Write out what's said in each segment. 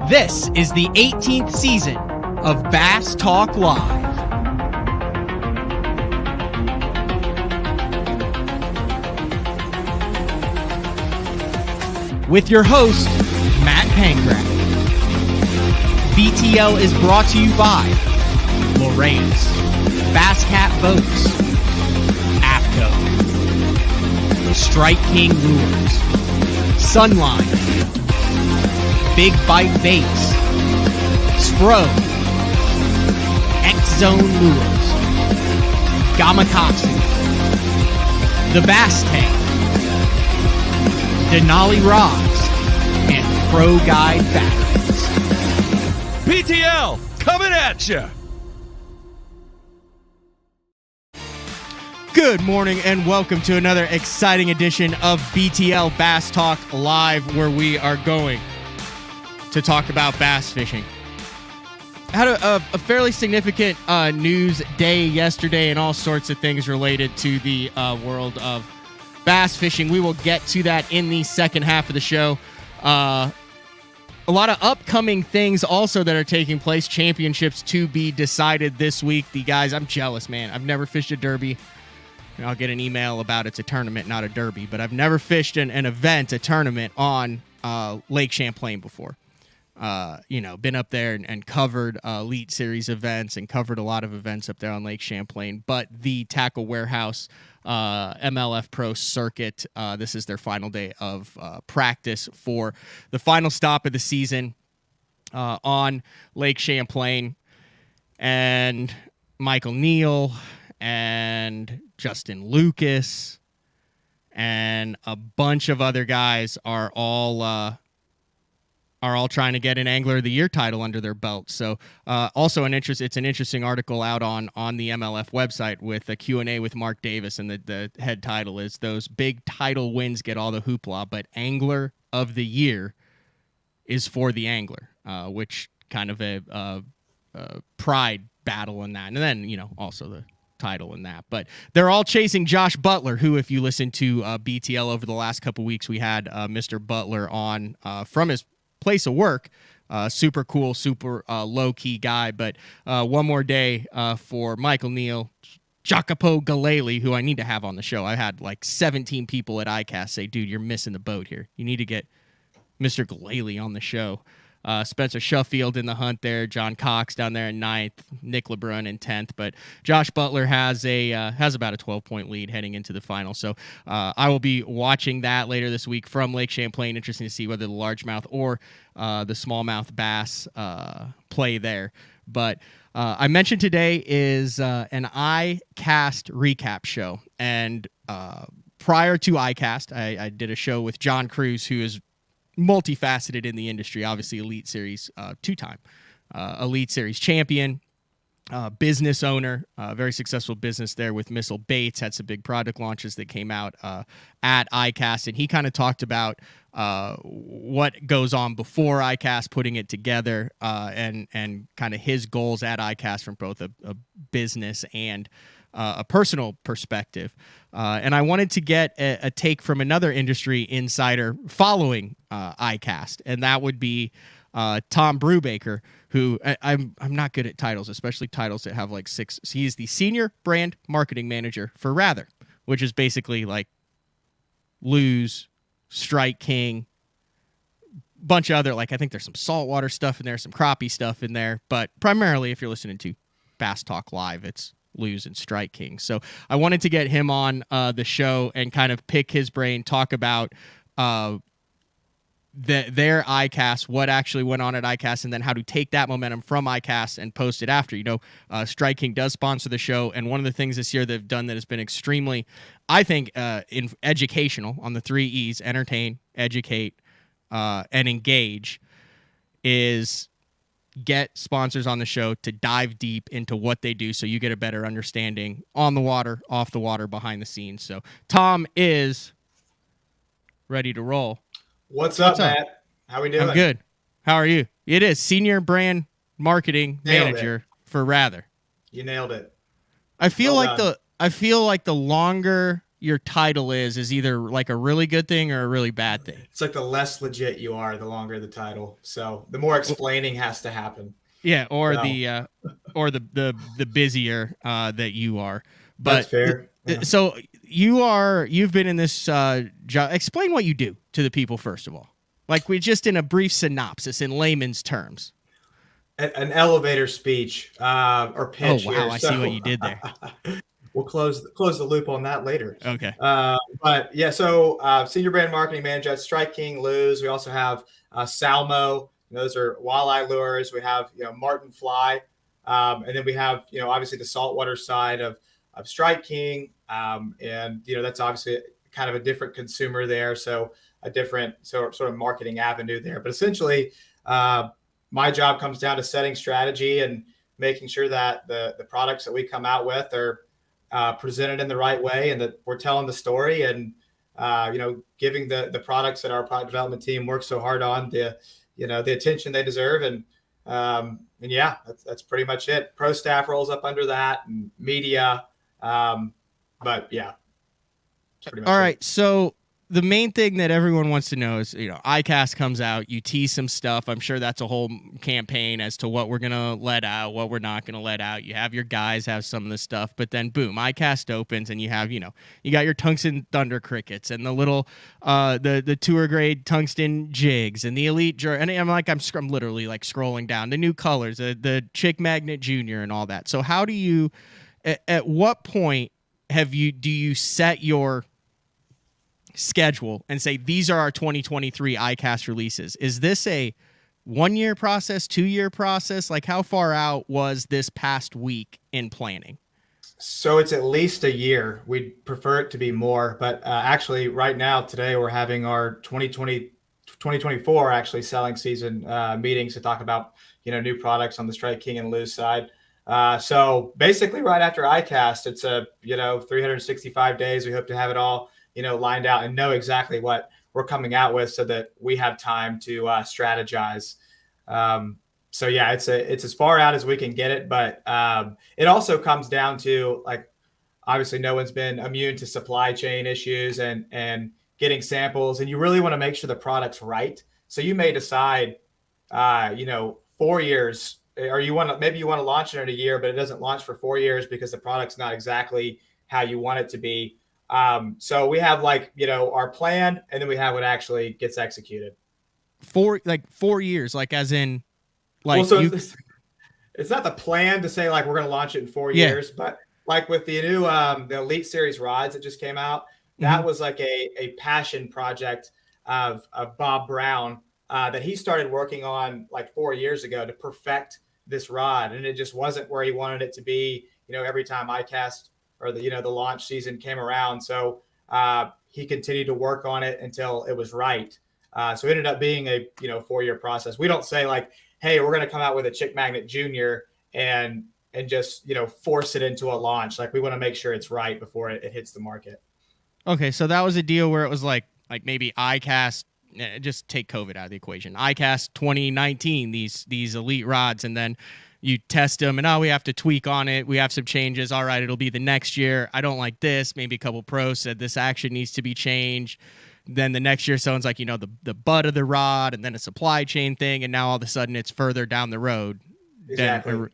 This is the 18th season of Bass Talk Live. With your host, Matt Pankrak. BTL is brought to you by Lorraine's, Bass Cat Boats, AFCO, Strike King Lures, Sunline, Big Bite Baits, Spro, X-Zone Lures, Gamakatsu, The Bass Tank, Denali Rods, and Pro Guide Batteries. BTL, coming at you! Good morning and welcome to another exciting edition of BTL Bass Talk Live, where we are going to talk about bass fishing. I had a fairly significant news day yesterday and all sorts of things related to the world of bass fishing. We will get to that in the second half of the show. A lot of upcoming things also that are taking place. Championships to be decided this week. The guys, I'm jealous, man. I've never fished a derby. I'll get an email about it's a tournament, not a derby, but I've never fished an event, a tournament on Lake Champlain before. Been up there and covered Elite Series events and covered a lot of events up there on Lake Champlain. But the Tackle Warehouse MLF Pro Circuit, this is their final day of practice for the final stop of the season on Lake Champlain. And Michael Neal and Justin Lucas and a bunch of other guys are all trying to get an Angler of the Year title under their belt. So also it's an interesting article out on the MLF website with a Q&A with Mark Davis, and the head title is "Those Big Title Wins Get All the Hoopla, but Angler of the Year is for the Angler," which kind of a pride battle in that. And then, also the title in that. But they're all chasing Josh Butler, who, if you listen to BTL over the last couple weeks, we had Mr. Butler on from his place of work. Super cool, super low-key guy. But one more day for Michael Neal, Jacopo Galeli, who I need to have on the show. I had like 17 people at ICAST say, "Dude, you're missing the boat here. You need to get Mr. Galeli on the show." Spencer Shuffield in the hunt there, John Cox down there in 9th, Nick LeBrun in 10th. But Josh Butler has about a 12-point lead heading into the final. So I will be watching that later this week from Lake Champlain. Interesting to see whether the largemouth or the smallmouth bass play there. But I mentioned today is an ICAST recap show. And prior to ICAST, I did a show with John Cruz, who is multifaceted in the industry, obviously Elite Series, two-time Elite Series champion, business owner, very successful business there with Missile Baits, had some big product launches that came out at ICAST, and he kind of talked about what goes on before ICAST, putting it together, and kind of his goals at ICAST from both a business and a personal perspective. And I wanted to get a take from another industry insider following ICAST, and that would be Tom Brewbaker, who I'm not good at titles, especially titles that have like 6. He's the Senior Brand Marketing Manager for Rather, which is basically like Lose, Strike King, bunch of other, like I think there's some saltwater stuff in there, some crappie stuff in there, but primarily if you're listening to Bass Talk Live, it's Lose and Strike King. So I wanted to get him on the show and kind of pick his brain, talk about their ICAST, what actually went on at ICAST, and then how to take that momentum from ICAST and post it after. Strike King does sponsor the show, and one of the things this year they've done that has been extremely, I think, educational on the 3 E's, entertain, educate, and engage, is get sponsors on the show to dive deep into what they do so you get a better understanding on the water, off the water, behind the scenes. So Tom is ready to roll. What's up, Matt? How we doing? I'm good. How are you? It is Senior Brand Marketing Manager for Rather. You nailed it. I feel like the longer your title is either like a really good thing or a really bad thing. It's like the less legit you are, the longer the title. So the more explaining has to happen. Yeah, or So, the busier that you are. But that's fair. Yeah. So you've been in this job. Explain what you do to the people first of all. Like we just in a brief synopsis in layman's terms. An elevator speech or pitch. Oh wow, here. I see what you did there. We'll close the loop on that later. Okay. But yeah, so senior brand marketing manager at Strike King, Luz. We also have Salmo. Those are walleye lures. We have Martin Fly, and then we have obviously the saltwater side of Strike King, and that's obviously kind of a different consumer there, so a different sort of marketing avenue there. But essentially, my job comes down to setting strategy and making sure that the products that we come out with are presented in the right way, and that we're telling the story, and giving the products that our product development team works so hard on the attention they deserve. And yeah, that's pretty much it. Pro staff rolls up under that, and media. But yeah, that's pretty much all it. right. So the main thing that everyone wants to know is, ICAST comes out, you tease some stuff. I'm sure that's a whole campaign as to what we're going to let out, what we're not going to let out. You have your guys have some of the stuff, but then boom, ICAST opens and you have, you got your tungsten thunder crickets and the little, the tour grade tungsten jigs and the elite, and I'm literally like scrolling down the new colors, the Chick Magnet Junior and all that. So how do you, at what point do you set your schedule and say these are our 2023 ICAST releases? Is this a 1 year process, 2 year process? Like how far out was this past week in planning? So it's at least a year. We'd prefer it to be more, but actually right now, today, we're having our 2024 actually selling season meetings to talk about, new products on the Strike King and Luz side. So basically right after ICAST, it's 365 days. We hope to have it all lined out and know exactly what we're coming out with so that we have time to strategize. So yeah, it's as far out as we can get it, but it also comes down to, like, obviously no one's been immune to supply chain issues and getting samples, and you really want to make sure the product's right. So you may decide, 4 years, or maybe you want to launch it in a year, but it doesn't launch for 4 years because the product's not exactly how you want it to be. So we have our plan, and then we have what actually gets executed. 4 years, like as in, like, well, so it's not the plan to say like we're going to launch it in 4 years, but like with the new the Elite Series rods that just came out, that was like a passion project of Bob Brown that he started working on like 4 years ago to perfect this rod, and it just wasn't where he wanted it to be. Every time ICAST or the launch season came around, so he continued to work on it until it was right. So it ended up being a 4 year process. We don't say like, hey, we're going to come out with a Chick Magnet Junior and just force it into a launch. Like, we want to make sure it's right before it hits the market. Okay, so that was a deal where it was like maybe ICAST, just take COVID out of the equation. ICAST 2019, these elite rods, and then you test them, and we have to tweak on it. We have some changes. All right, it'll be the next year. I don't like this. Maybe a couple pros said this action needs to be changed. Then the next year, someone's like, the butt of the rod, and then a supply chain thing, and now all of a sudden it's further down the road. Exactly.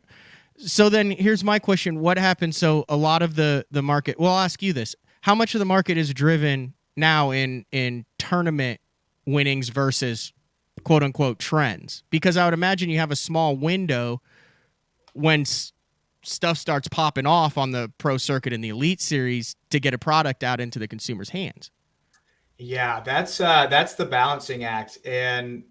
So then here's my question. What happens? So a lot of the market, well, I'll ask you this. How much of the market is driven now in tournament winnings versus quote unquote trends? Because I would imagine you have a small window when stuff starts popping off on the pro circuit and the Elite Series to get a product out into the consumer's hands. Yeah, that's the balancing act. And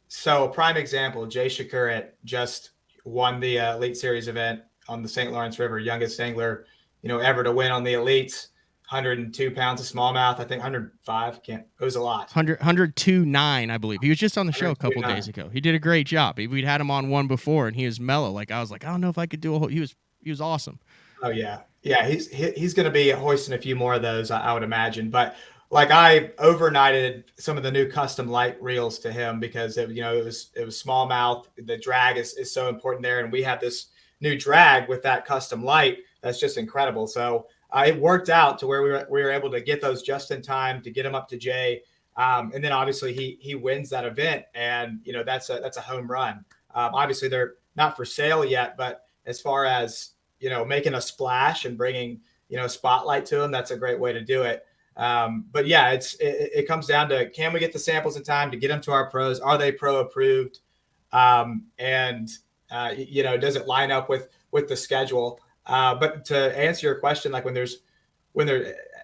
so a prime example, Jay Shakurat just won the Elite Series event on the St. Lawrence River, youngest angler, ever to win on the Elites. 102 pounds of smallmouth, I think 105. It was a lot. 102.9, I believe. He was just on the show a couple days ago. He did a great job. We'd had him on one before, and he was mellow. Like, I was like, I don't know if I could do a whole. He was awesome. Oh yeah, he's going to be hoisting a few more of those, I would imagine. But like, I overnighted some of the new custom light reels to him because it was smallmouth. The drag is so important there, and we have this new drag with that custom light that's just incredible. So it worked out to where we were able to get those just in time to get them up to Jay. And then obviously he wins that event, and that's a home run. Obviously they're not for sale yet, but as far as making a splash and bringing spotlight to them, that's a great way to do it. But yeah, it comes down to, can we get the samples in time to get them to our pros? Are they pro approved? And does it line up with the schedule? But to answer your question, like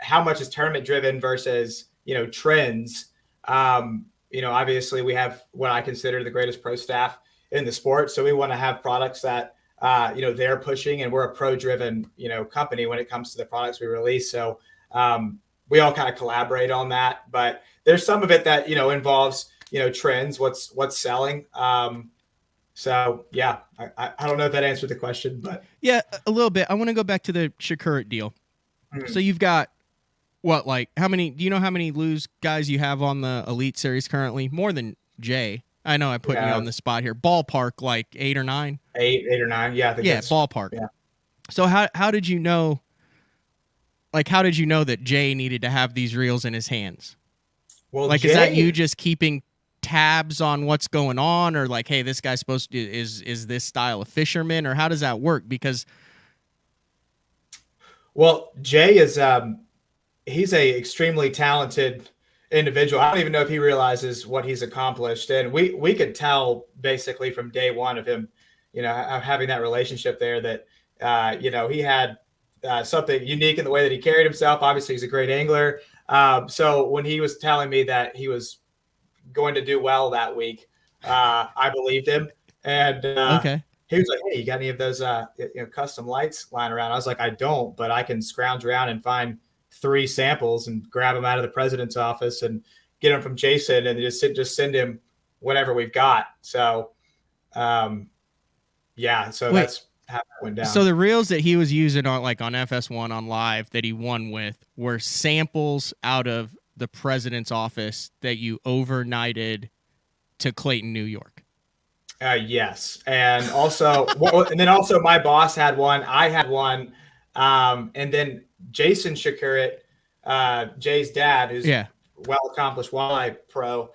how much is tournament driven versus trends? Obviously we have what I consider the greatest pro staff in the sport, so we want to have products that they're pushing, and we're a pro driven company when it comes to the products we release. So we all kind of collaborate on that, but there's some of it that involves trends, what's selling. So yeah, I don't know if that answered the question, but yeah, a little bit. I want to go back to the Shakurat deal. So you've got how many? Do you know how many lose guys you have on the Elite Series currently? More than Jay. I know I put you on the spot here. Ballpark, like 8 or 9. 8 or 9. Yeah, I think ballpark. Yeah. So how did you know? Like, how did you know that Jay needed to have these reels in his hands? Well, like, is that you just keeping tabs on what's going on, or like, hey, this guy's supposed to is this style of fisherman, or how does that work? Because Jay is he's a extremely talented individual. I don't even know if he realizes what he's accomplished, and we could tell basically from day one of him, having that relationship there, that he had something unique in the way that he carried himself. Obviously, he's a great angler. So when he was telling me that he was going to do well that week, I believed him. And okay. He was like, "Hey, you got any of those custom lights lying around?" I was like, "I don't, but I can scrounge around and find 3 samples and grab them out of the president's office and get them from Jason, and just send him whatever we've got." So, that's how it went down. So the reels that he was using on FS1 on live that he won with were samples out of the president's office that you overnighted to Clayton, New York. Yes. And also, and then also my boss had one, I had one. And then Jason Shakurat, Jay's dad, who's well-accomplished walleye pro,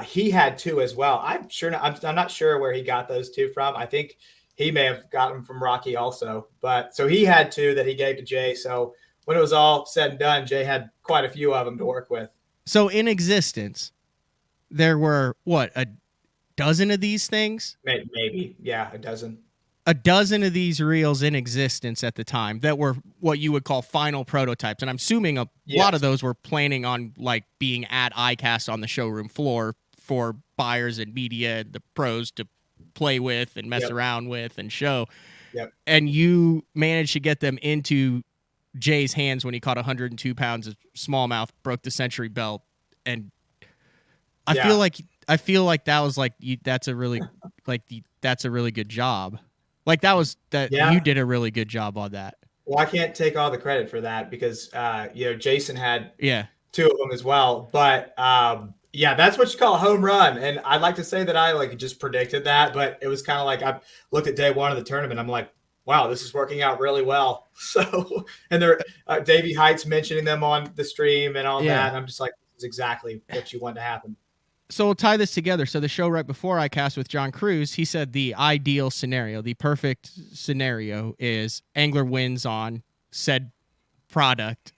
he had 2 as well. I'm not sure where he got those 2 from. I think he may have gotten them from Rocky also, but so he had 2 that he gave to Jay. So when it was all said and done, Jay had quite a few of them to work with. So in existence, there were a dozen of these things? Maybe. Yeah, a dozen. A dozen of these reels in existence at the time that were what you would call final prototypes. And I'm assuming a lot of those were planning on being at ICAST on the showroom floor for buyers and media and the pros to play with and mess around with and show. Yep. And you managed to get them into Jay's hands when he caught 102 pounds of smallmouth, broke the century belt. And I feel like that was that's a really that's a really good job. You did a really good job on that. Well, I can't take all the credit for that because Jason had 2 of them as well. But that's what you call a home run. And I'd like to say that I just predicted that, but it was kind of like I looked at day 1 of the tournament. I'm like, wow, this is working out really well. So, and there, Davey Heights mentioning them on the stream and all that. And I'm just like, this is exactly what you want to happen. So we'll tie this together. So the show right before ICAST with John Cruz, he said the ideal scenario, the perfect scenario is angler wins on said product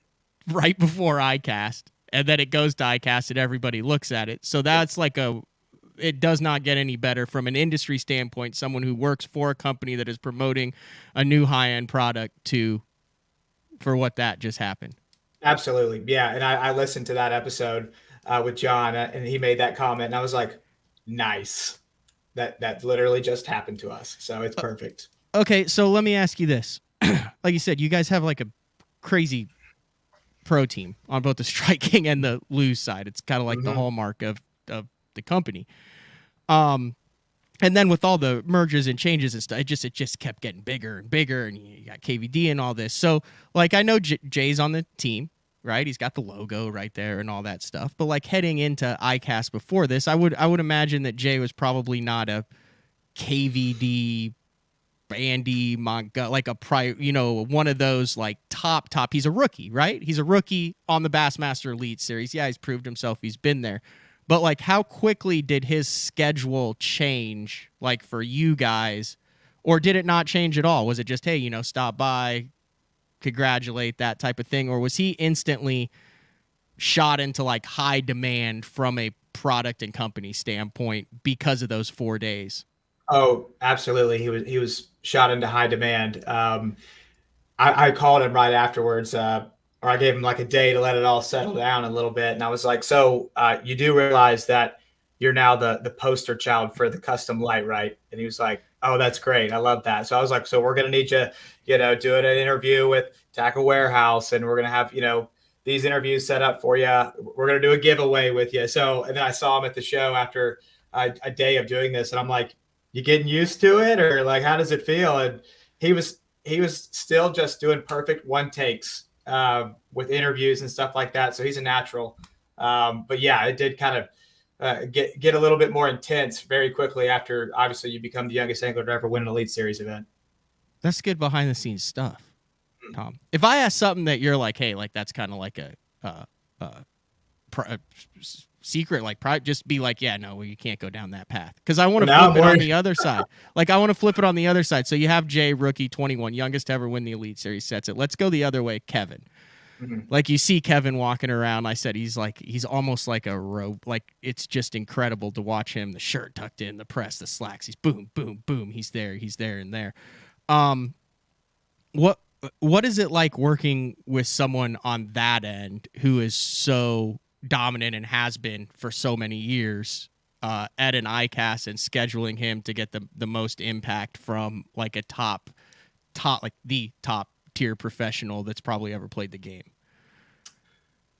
right before ICAST, and then it goes to ICAST and everybody looks at it. So that's it does not get any better from an industry standpoint, someone who works for a company that is promoting a new high-end product for what that just happened. Absolutely. Yeah. And I listened to that episode with John, and he made that comment, and I was like, nice. That literally just happened to us. So it's perfect. Okay. So let me ask you this. Like you said, you guys have a crazy pro team on both the striking and the lose side. It's kind of the hallmark of the company. And then with all the mergers and changes and stuff, it just kept getting bigger and bigger, and you got KVD and all this. So I know Jay's on the team, right? He's got the logo right there and all that stuff. But heading into ICAST before this, I would imagine that Jay was probably not a KVD Andy Montgomery, like one of those like top. He's a rookie, right? He's a rookie on the Bassmaster Elite Series. Yeah, he's proved himself. He's been there. But like, how quickly did his schedule change, like for you guys, or did it not change at all? Was it just, hey, stop by, congratulate, that type of thing, or was he instantly shot into like high demand from a product and company standpoint because of those 4 days? Oh, absolutely. He was shot into high demand. I called him right afterwards, or I gave him like a day to let it all settle down a little bit. And I was like, so you do realize that you're now the poster child for the custom light, right? And he was like, oh, that's great. I love that. So I was like, so we're going to need you, doing an interview with Tackle Warehouse, and we're going to have, these interviews set up for you. We're going to do a giveaway with you. So, and then I saw him at the show after a day of doing this, and I'm like, you getting used to it, or like, how does it feel? And he was still just doing perfect one takes with interviews and stuff like that. So he's a natural. But yeah, it did kind of get a little bit more intense very quickly after, obviously, you become the youngest angler to ever win an Elite Series event. That's good behind the scenes stuff, Tom. If I ask something that you're like, hey, like that's kind of like a secret, like just be like, yeah, no, well, you can't go down that path, because I want to flip it on the other side. Like, I want to flip it on the other side. So you have Jay, rookie, 21, youngest to ever win the Elite Series, sets it. Let's go the other way, Kevin. Mm-hmm. Like, you see Kevin walking around. I said he's almost like a rope. Like, it's just incredible to watch him. The shirt tucked in, the press, the slacks. He's boom, boom, boom. He's there, and there. What is it like working with someone on that end who is so dominant and has been for so many years at an ICAST, and scheduling him to get the most impact from like a top like the top tier professional that's probably ever played the game?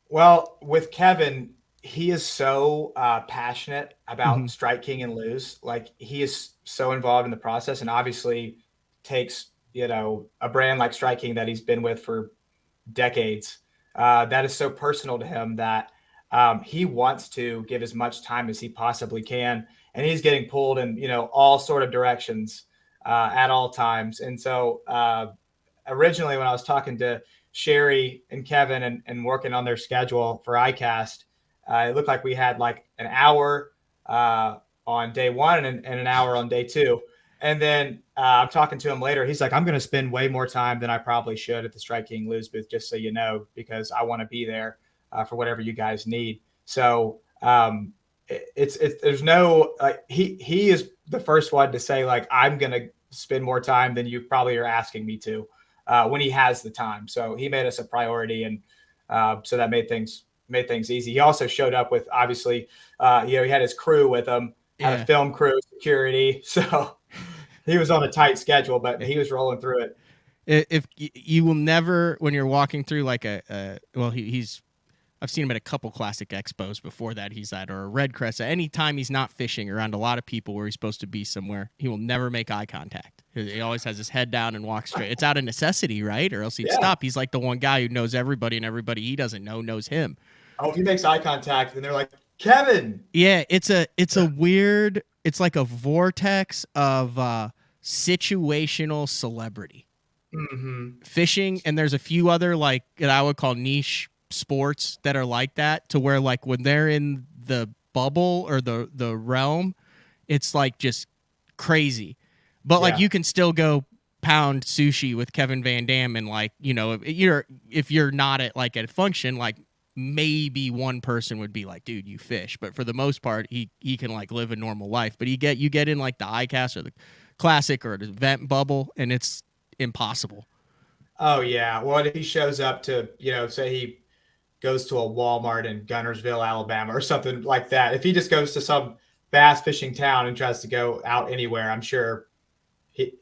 Well, with Kevin, he is so passionate about Strike King and lose. Like, he is so involved in the process, and obviously takes, a brand like Strike King that he's been with for decades. That is so personal to him that he wants to give as much time as he possibly can, and he's getting pulled in, all sort of directions at all times. And so originally, when I was talking to Sherry and Kevin and working on their schedule for ICAST, it looked like we had like an hour on day one and an hour on day two. And then I'm talking to him later. He's like, I'm going to spend way more time than I probably should at the Strike King Lose booth, just so you know, because I want to be there for whatever you guys need. So there's no, he is the first one to say, like, I'm going to spend more time than you probably are asking me to when he has the time. So he made us a priority. And so that made things easy. He also showed up with, obviously, he had his crew with him, had a film crew, security. So he was on a tight schedule, but he was rolling through it. If you will never, when you're walking through like I've seen him at a couple classic expos before that he's at, or a Red Crest. Anytime he's not fishing around a lot of people where he's supposed to be somewhere, he will never make eye contact. He always has his head down and walks straight. It's out of necessity, right? Or else he'd stop. He's like the one guy who knows everybody, and everybody he doesn't know knows him. Oh, he makes eye contact, and they're like, Kevin. Yeah, it's a weird, it's like a vortex of situational celebrity. Mm-hmm. Fishing, and there's a few other like that I would call niche sports that are like that, to where like when they're in the bubble or the realm, it's like just crazy. But like you can still go pound sushi with Kevin Van Dam, and like, if you're not at like a function, like maybe one person would be like, dude, you fish. But for the most part, he can like live a normal life. But you get in like the ICAST or the classic or the event bubble, and it's impossible. Oh yeah. Well, if he shows up to, say he goes to a Walmart in Gunnersville, Alabama or something like that, if he just goes to some bass fishing town and tries to go out anywhere, I'm sure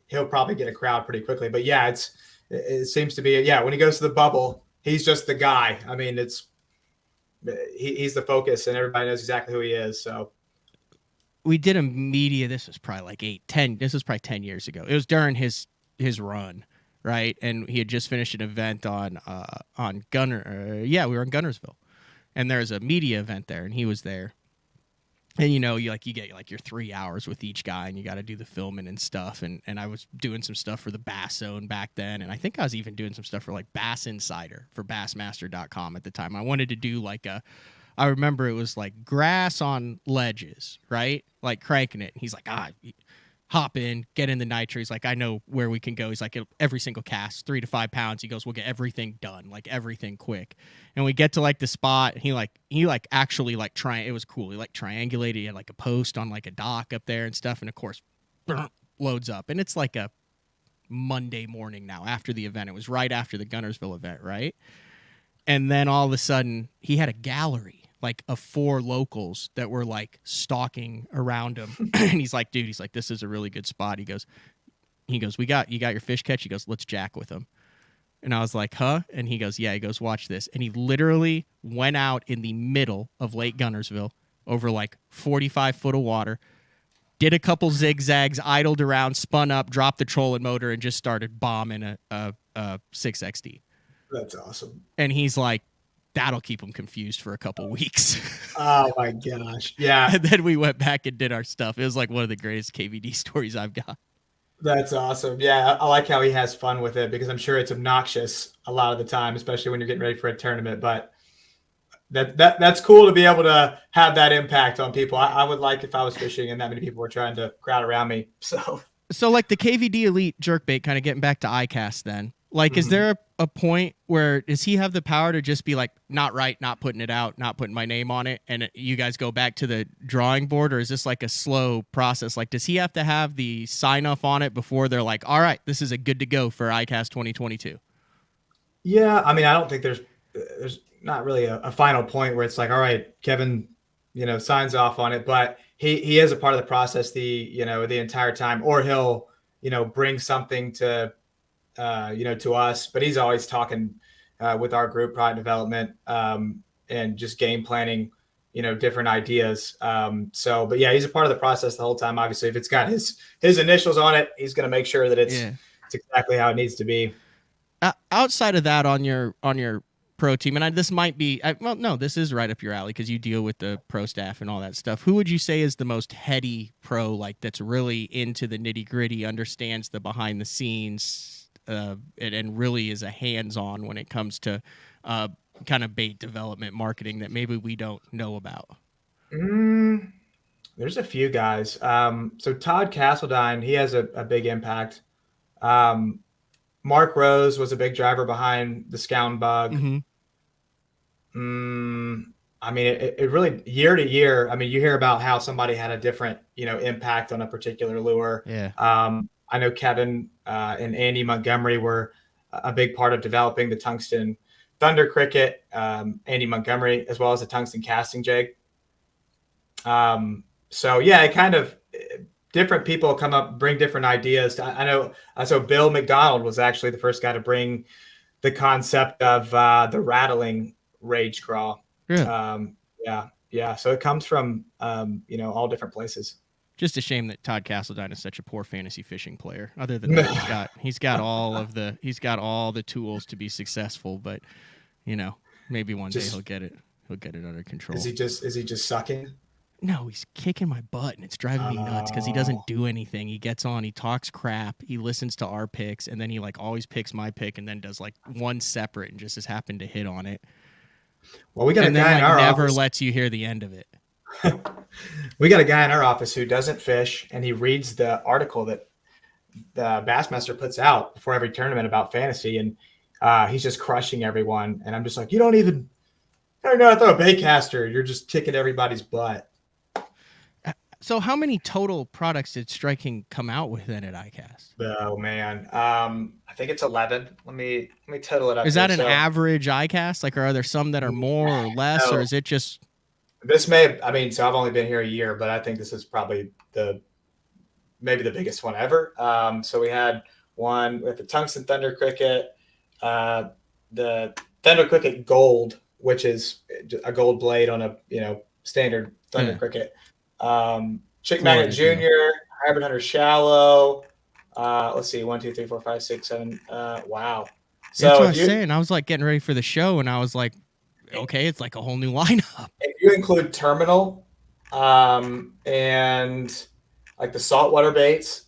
he'll probably get a crowd pretty quickly. But yeah, it seems to be, when he goes to the bubble, he's just the guy. I mean, he's the focus, and everybody knows exactly who he is. So we did a media, this was probably like 10 years ago. It was during his run, right? And he had just finished an event on we were in Gunnersville, and there's a media event there, and he was there. And you get like your 3 hours with each guy, and you got to do the filming and stuff. And I was doing some stuff for the Bass Zone back then, and I think I was even doing some stuff for like Bass Insider for Bassmaster.com at the time. I wanted to do like I remember it was like grass on ledges, right? Like cranking it. And he's like, hop in, get in the nitro. He's like, I know where we can go. He's like, every single cast, 3 to 5 pounds. He goes, we'll get everything done, like everything quick. And we get to like the spot. And he actually like it was cool. He like triangulated. He had like a post on like a dock up there and stuff. And of course, loads up. And it's like a Monday morning now after the event. It was right after the Gunnersville event, right? And then all of a sudden, he had a gallery like of 4 locals that were like stalking around him. And he's like, dude, this is a really good spot. He goes, you got your fish catch? He goes, let's jack with him. And I was like, huh? And he goes, yeah. He goes, watch this. And he literally went out in the middle of Lake Gunnersville over like 45 foot of water, did a couple zigzags, idled around, spun up, dropped the trolling motor, and just started bombing a 6XD. That's awesome. And he's like, that'll keep him confused for a couple weeks. Oh my gosh. Yeah. And then we went back and did our stuff. It was like one of the greatest KVD stories I've got. That's awesome. Yeah. I like how he has fun with it, because I'm sure it's obnoxious a lot of the time, especially when you're getting ready for a tournament. But that's cool to be able to have that impact on people. I would like if I was fishing and that many people were trying to crowd around me. So like the KVD Elite jerkbait, kind of getting back to ICAST then. Like, is there a point where does he have the power to just be like, not right, not putting it out, not putting my name on it, and you guys go back to the drawing board? Or is this like a slow process? Like, does he have to have the sign off on it before they're like, all right, this is a good to go for ICAST 2022? Yeah. I mean, I don't think there's not really a final point where it's like, all right, Kevin, signs off on it, but he is a part of the process the entire time, or he'll, bring something to us, but he's always talking with our group, product development, and just game planning, different ideas. But yeah, he's a part of the process the whole time. Obviously, if it's got his initials on it, he's going to make sure that it's exactly how it needs to be. Outside of that, on your pro team, and this might be, this is right up your alley because you deal with the pro staff and all that stuff. Who would you say is the most heady pro, like that's really into the nitty gritty, understands the behind the scenes, and really is a hands-on when it comes to kind of bait development marketing that maybe we don't know about? There's a few guys. So Todd Castledine, he has a big impact. Mark Rose was a big driver behind the Scound Bug. Mm-hmm. I mean, it really, year to year, I mean, you hear about how somebody had a different, impact on a particular lure. Yeah. I know Kevin and Andy Montgomery were a big part of developing the tungsten Thunder Cricket, Andy Montgomery, as well as the tungsten casting jig. So yeah, it kind of, different people come up, bring different ideas. I know. So Bill McDonald was actually the first guy to bring the concept of the rattling rage craw. Yeah. So it comes from, all different places. Just a shame that Todd Castledine is such a poor fantasy fishing player. Other than that, he's got all the tools to be successful, but maybe one day he'll get it under control. Is he just sucking? No, he's kicking my butt, and it's driving me nuts because he doesn't do anything. He gets on, he talks crap, he listens to our picks, and then he like always picks my pick and then does like one separate and just has happened to hit on it. Well, we got and a guy then, in our never office. lets you hear the end of it. We got a guy in our office who doesn't fish, and he reads the article that the Bassmaster puts out before every tournament about fantasy, and he's just crushing everyone. And I'm just like, you don't know how to throw a bait caster. You're just kicking everybody's butt. So how many total products did Striking come out with then at ICAST? Oh man. I think it's 11. Let me total it up. Is that an average ICAST? Like, are there some that are more or less, or is it just? This so I've only been here a year, but I think this is probably maybe the biggest one ever. So we had one with the tungsten Thunder Cricket, the Thunder Cricket Gold, which is a gold blade on a standard Thunder Cricket. Chick Magnet Jr., Hybrid Hunter Shallow. Let's see, 1, 2, 3, 4, 5, 6, 7. Wow. So that's what I was saying. I was like getting ready for the show, and I was like, okay, it's like a whole new lineup. If you include Terminal, And like the saltwater baits,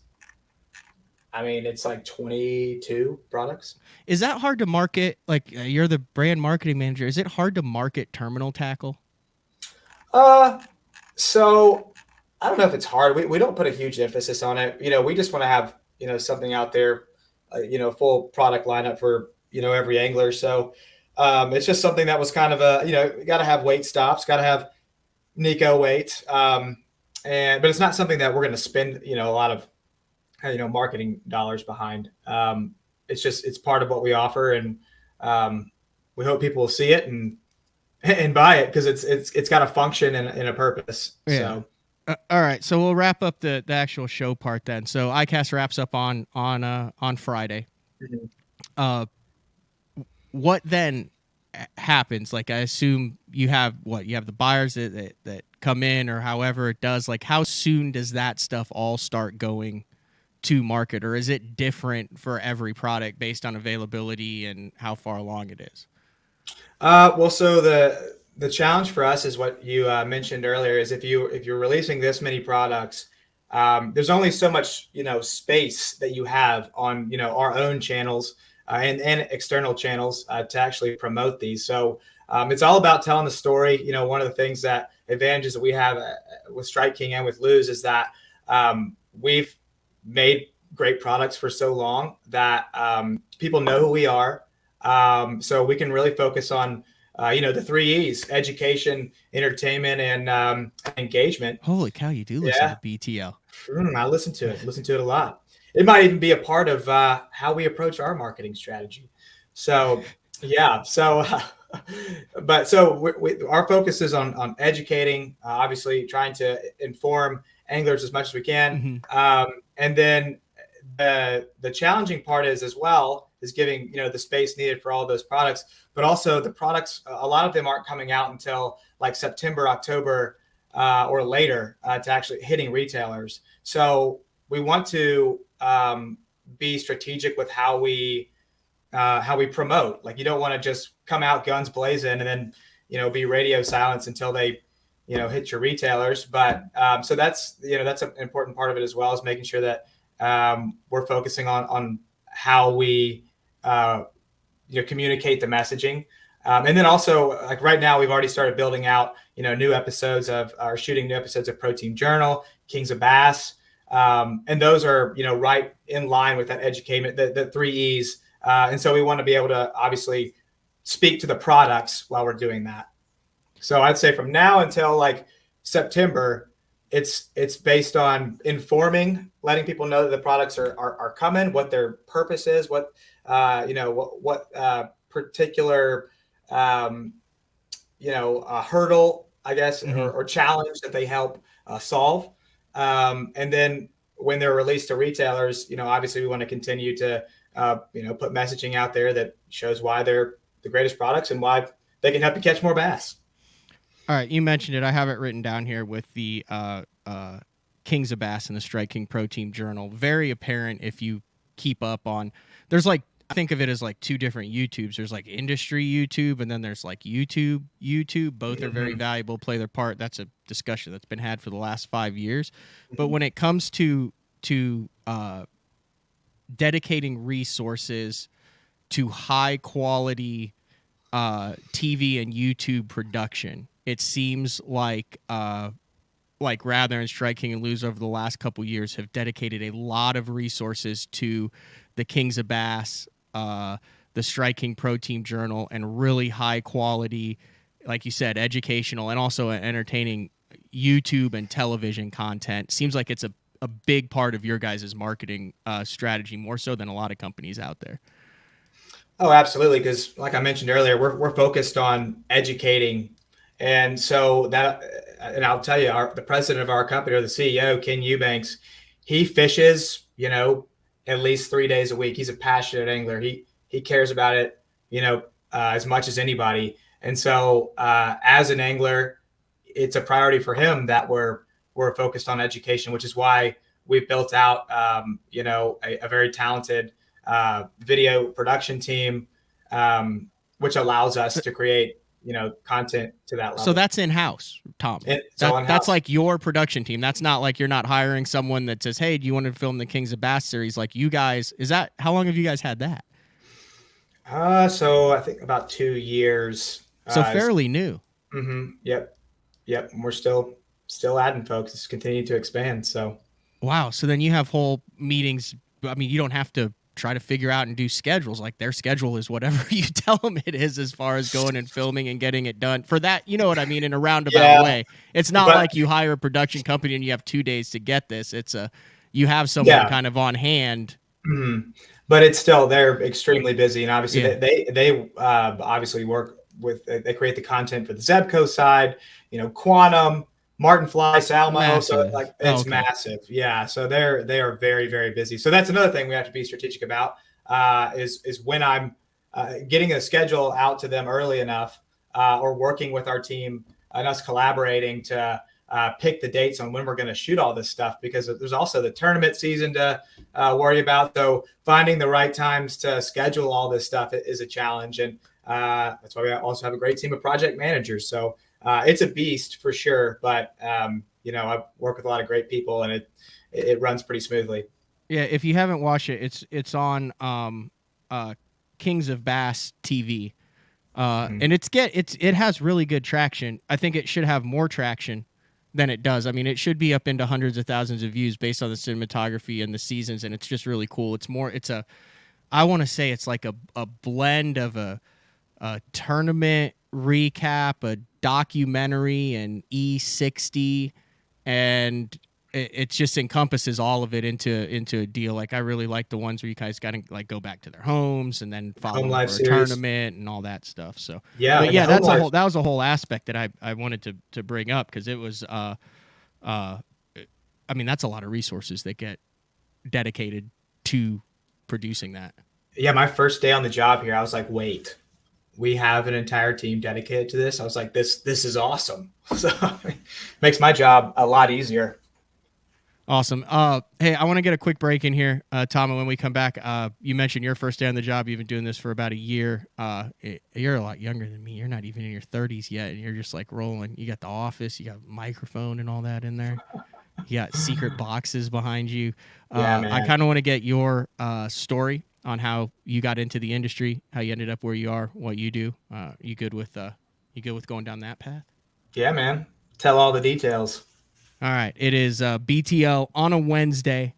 I mean, it's like 22 products. Is that hard to market? Like you're the brand marketing manager. Is it hard to market terminal tackle? So I don't know if it's hard. We don't put a huge emphasis on it. We just want to have, something out there, full product lineup for, every angler. So it's just something that was kind of you got to have weight stops, got to have Nico weight. But it's not something that we're going to spend, a lot of, marketing dollars behind. It's part of what we offer, and we hope people will see it and buy it because it's got a function and a purpose. Yeah. So. All right, so we'll wrap up the actual show part then. So ICAST wraps up on Friday. Mm-hmm. What then happens? Like, I assume you have the buyers that come in, or however it does. Like, how soon does that stuff all start going to market, or is it different for every product based on availability and how far along it is? Well, so the challenge for us is what you mentioned earlier, is if you're releasing this many products, there's only so much, space that you have on, our own channels and external channels to actually promote these. So it's all about telling the story. One of the things advantages that we have with Strike King and with Lose is that we've made great products for so long that people know who we are. So we can really focus on, the 3 E's: education, entertainment, and engagement. Holy cow, you do listen to BTL. I listen to it a lot. It might even be a part of how we approach our marketing strategy. So, yeah. So, our focus is on educating, obviously trying to inform anglers as much as we can. Mm-hmm. And then the challenging part is giving, the space needed for all those products, but also the products, a lot of them aren't coming out until like September, October, or later to actually hitting retailers. So we want to be strategic with how we promote. Like, you don't want to just come out guns blazing and then, be radio silence until they, hit your retailers. But so that's an important part of it as well, is making sure that we're focusing on how we communicate the messaging. And then also, like right now, we've already started building out, shooting new episodes of Pro Team Journal, Kings of Bass. And those are, right in line with that education, the 3 E's. And so we want to be able to obviously speak to the products while we're doing that. So I'd say from now until like September, it's based on informing, letting people know that the products are coming, what their purpose is, what particular, hurdle, I guess, Mm-hmm. or challenge that they help solve. And then when they're released to retailers, obviously we want to continue to, put messaging out there that shows why they're the greatest products and why they can help you catch more bass. All right, you mentioned it. I have it written down here with the Kings of Bass and the Strike King Pro Team Journal. Very apparent if you keep up on. There's like, I think of it as like 2 different YouTubes. There's like industry YouTube, and then there's like YouTube. Both are very valuable, play their part. That's a discussion that's been had for the last 5 years. But when it comes to dedicating resources to high quality TV and YouTube production, it seems like Rather and Strike King and Lose over the last couple years have dedicated a lot of resources to the Kings of Bass, the Strike King Pro Team Journal, and really high quality, like you said, educational and also entertaining YouTube and television content. Seems like it's a big part of your guys' marketing strategy, more so than a lot of companies out there. Oh, absolutely. Because like I mentioned earlier, we're focused on educating. And so and I'll tell you, the president of our company, or the CEO, Ken Eubanks, he fishes, at least 3 days a week. He's a passionate angler. He cares about it, as much as anybody. And so as an angler, it's a priority for him that we're focused on education, which is why we've built out, a very talented video production team, which allows us to create, content to that level. So that's in-house, Tom. That's like your production team. That's not like you're not hiring someone that says, hey, do you want to film the Kings of Bass series? Like you guys, how long have you guys had that? So I think about 2 years. So fairly new. Mm-hmm. Yep. And we're still adding folks. It's continuing to expand. So. Wow. So then you have whole meetings. I mean, you don't have to try to figure out and do schedules. Like their schedule is whatever you tell them it is, as far as going and filming and getting it done for that. You know what I mean? In a roundabout way. It's not like you hire a production company and you have 2 days to get this. You have someone kind of on hand. Mm-hmm. But it's still, they're extremely busy. And obviously they obviously work with, they create the content for the Zebco side, Quantum, Martin Fly, Salmo. Massive. So like it's massive. Yeah. So they are very, very busy. So that's another thing we have to be strategic about, is when I'm getting a schedule out to them early enough, or working with our team and us collaborating to pick the dates on when we're going to shoot all this stuff, because there's also the tournament season to worry about. So finding the right times to schedule all this stuff is a challenge. And that's why we also have a great team of project managers. So it's a beast for sure, but I work with a lot of great people, and it runs pretty smoothly. Yeah, if you haven't watched it, it's on Kings of Bass TV, and it has really good traction. I think it should have more traction than it does. I mean, it should be up into hundreds of thousands of views based on the cinematography and the seasons, and it's just really cool. I want to say it's like a blend of a tournament recap, a documentary, and E60, and it just encompasses all of it into a deal. Like I really like the ones where you guys got to like go back to their homes and then follow them for a tournament and all that stuff. So that was a whole aspect that I wanted to bring up, because it was I mean, that's a lot of resources that get dedicated to producing that. Yeah, my first day on the job here, I was like, wait, we have an entire team dedicated to this. I was like, this is awesome. So it makes my job a lot easier. Awesome. Hey, I want to get a quick break in here, Tom, and when we come back, you mentioned your first day on the job. You've been doing this for about a year. You're a lot younger than me. You're not even in your 30s yet, and you're just like rolling. You got the office, you got a microphone and all that in there. You got secret boxes behind you. Man. I kind of want to get your story on how you got into the industry, how you ended up where you are, what you do. You good with going down that path? Yeah, man. Tell all the details. All right. It is BTL on a Wednesday,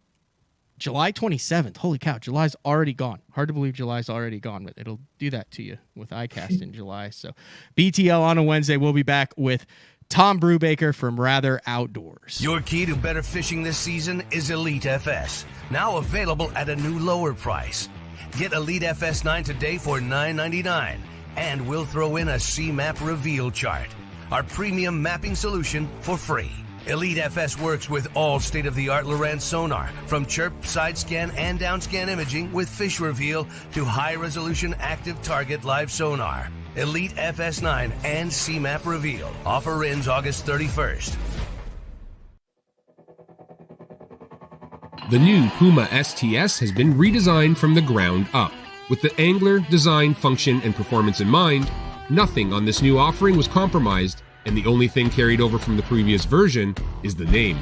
July 27th. Holy cow. July's already gone. Hard to believe July's already gone, but it'll do that to you with ICAST in July. So BTL on a Wednesday. We'll be back with Tom Brewbaker from Rather Outdoors. Your key to better fishing this season is Elite FS, now available at a new lower price. Get Elite FS9 today for $9.99, and we'll throw in a C-Map reveal chart, our premium mapping solution, for free. Elite FS works with all state-of-the-art Lowrance sonar, from chirp, side scan, and down scan imaging with fish reveal to high-resolution active target live sonar. Elite FS9 and C-Map reveal. Offer ends August 31st. The new Puma STS has been redesigned from the ground up. With the angler, design, function, and performance in mind, nothing on this new offering was compromised, and the only thing carried over from the previous version is the name.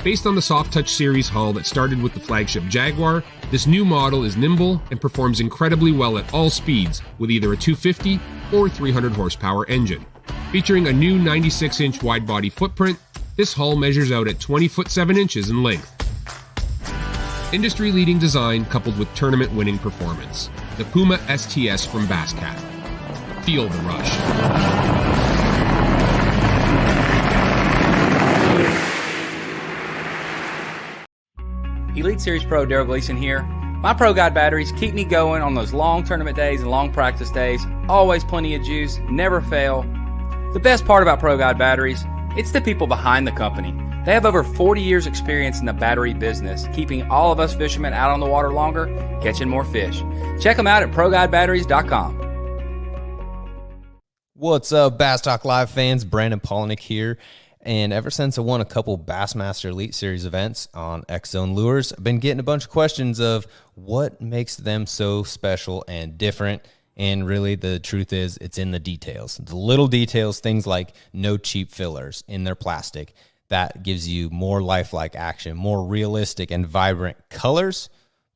Based on the Soft Touch series hull that started with the flagship Jaguar, this new model is nimble and performs incredibly well at all speeds with either a 250 or 300 horsepower engine. Featuring a new 96-inch wide-body footprint, this hull measures out at 20 foot 7 inches in length. Industry-leading design coupled with tournament-winning performance. The Puma STS from Basscat. Feel the rush. Elite Series Pro Daryl Gleason here. My Pro Guide batteries keep me going on those long tournament days and long practice days. Always plenty of juice, never fail. The best part about Pro Guide batteries, it's the people behind the company. They have over 40 years experience in the battery business, keeping all of us fishermen out on the water longer, catching more fish. Check them out at ProGuideBatteries.com. What's up, Bass Talk Live fans? Brandon Polnick here. And ever since I won a couple Bassmaster Elite Series events on X-Zone Lures, I've been getting a bunch of questions of what makes them so special and different. And really, the truth is, it's in the details. The little details, things like no cheap fillers in their plastic. That gives you more lifelike action, more realistic and vibrant colors.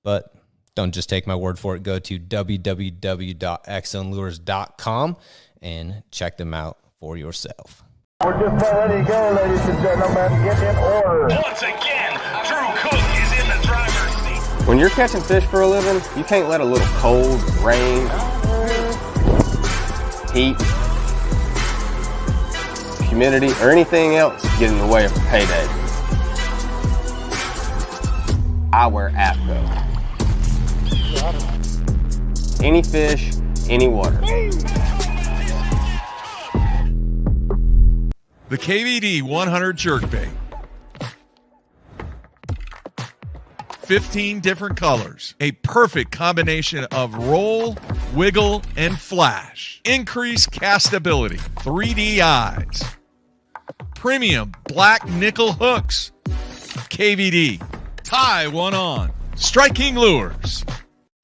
But don't just take my word for it. Go to www.xzonelures.com and check them out for yourself. We're just about ready to go, ladies and gentlemen. Get in order. Once again, Drew Cook is in the driver's seat. When you're catching fish for a living, you can't let a little cold, rain, heat, humidity, or anything else get in the way of a payday. I wear APCO. Any fish, any water. The KVD 100 Jerkbait. 15 different colors. A perfect combination of roll, wiggle, and flash. Increased castability. 3D eyes. Premium black nickel hooks. KVD. Tie one on. Striking lures.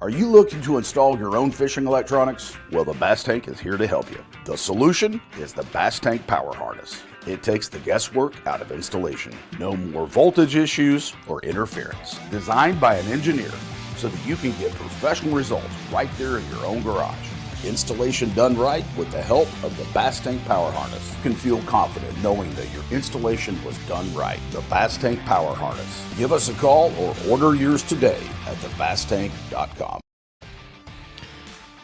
Are you looking to install your own fishing electronics? Well, the Bass Tank is here to help you. The solution is the Bass Tank Power Harness. It takes the guesswork out of installation. No more voltage issues or interference. Designed by an engineer so that you can get professional results right there in your own garage. Installation done right with the help of the Bass Tank Power Harness. You can feel confident knowing that your installation was done right. The Bass Tank Power Harness. Give us a call or order yours today at thebasstank.com.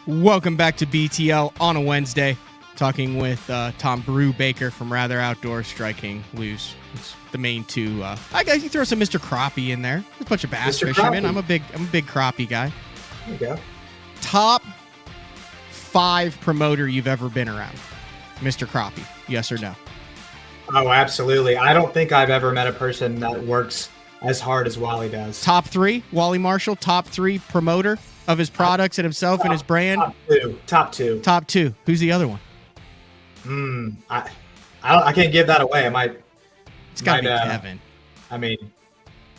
Welcome back to BTL on a Wednesday. Talking with Tom Brewbaker from Rather Outdoors, striking loose. It's the main two. I guess you throw some Mr. Crappie in there. There's a bunch of bass Mr. fishermen. Crappie. I'm a big crappie guy. There you go. Top 5 promoter you've ever been around, Mr. Crappie. Yes or no? Oh, absolutely. I don't think I've ever met a person that works as hard as Wally does. Top 3, Wally Marshall. Top 3 promoter of his products and himself and his brand. Top two. Top 2. Who's the other one? I can't give that away. It's got to be Kevin. I mean,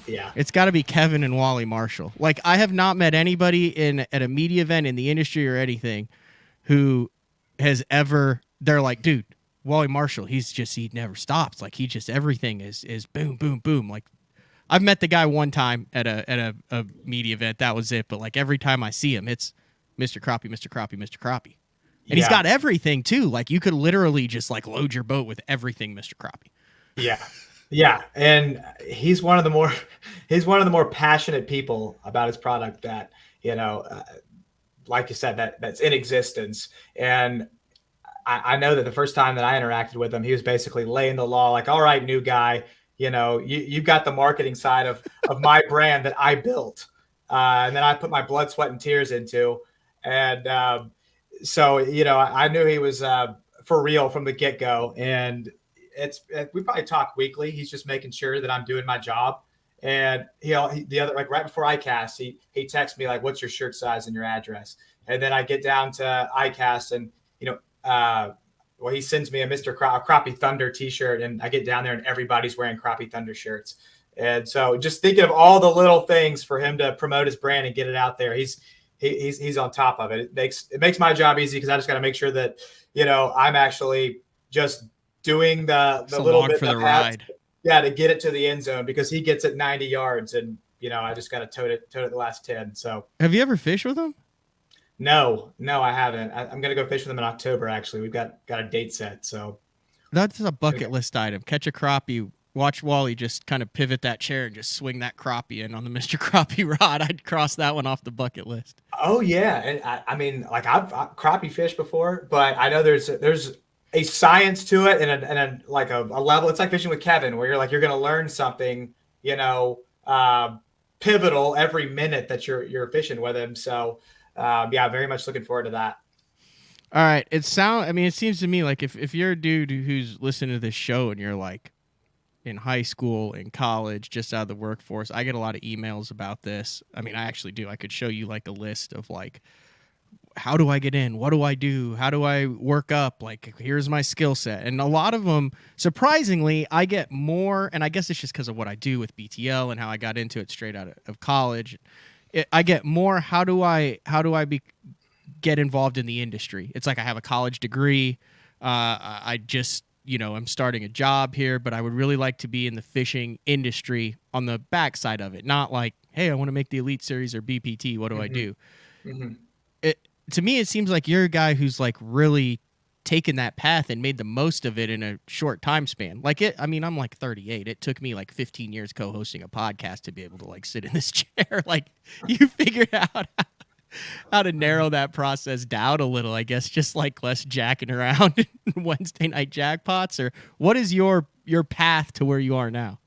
yeah. It's got to be Kevin and Wally Marshall. Like, I have not met anybody at a media event in the industry or anything who has ever, they're like, dude, Wally Marshall, he never stops. Like, everything is boom, boom, boom. Like, I've met the guy one time at a media event. That was it. But like every time I see him, it's Mr. Crappie, Mr. Crappie, Mr. Crappie. And he's got everything too. Like you could literally just like load your boat with everything, Mr. Crappie. Yeah. Yeah. And he's one of the more passionate people about his product that, like you said, that's in existence. And I know that the first time that I interacted with him, he was basically laying the law, like, all right, new guy, you've got the marketing side of my brand that I built. And then I put my blood, sweat, and tears into. And so, I knew he was for real from the get-go. And we probably talk weekly. He's just making sure that I'm doing my job. And right before ICAST, he texts me like, what's your shirt size and your address? And then I get down to ICAST and, he sends me a Crappie Thunder t-shirt, and I get down there and everybody's wearing Crappie Thunder shirts. And so just thinking of all the little things for him to promote his brand and get it out there. He's on top of it. It makes my job easy because I just got to make sure that, I'm actually just doing the little bit for the ride. Yeah, to get it to the end zone because he gets it 90 yards and, I just got to tote it the last 10. So have you ever fished with him? No, I haven't. I'm going to go fish with him in October. Actually, we've got a date set. So that's a bucket list item. Catch a crappie, watch Wally just kind of pivot that chair and just swing that crappie in on the Mr. Crappie rod. I'd cross that one off the bucket list. Oh yeah. And I've crappie fished before, but I know there's a science to it and a level. It's like fishing with Kevin where you're going to learn something, pivotal every minute that you're fishing with him. So very much looking forward to that. All right. It seems to me like if you're a dude who's listening to this show and you're like in high school, in college, just out of the workforce, I get a lot of emails about this. I mean, I actually do. I could show you like a list of like, how do I get in? What do I do? How do I work up? Like, here's my skill set. And a lot of them, surprisingly, I get more, and I guess it's just because of what I do with BTL and how I got into it straight out of college. I get more, how do I get involved in the industry. It's like I have a college degree. I just, I'm starting a job here, but I would really like to be in the fishing industry on the backside of it. Not like, hey, I want to make the Elite Series or BPT. What do I do? To me, it seems like you're a guy who's like really taken that path and made the most of it in a short time span. I'm like 38. It took me like 15 years co-hosting a podcast to be able to like sit in this chair. Like you figured out how to narrow that process down a little, I guess, just like less jacking around in Wednesday night jackpots. Or what is your path to where you are now?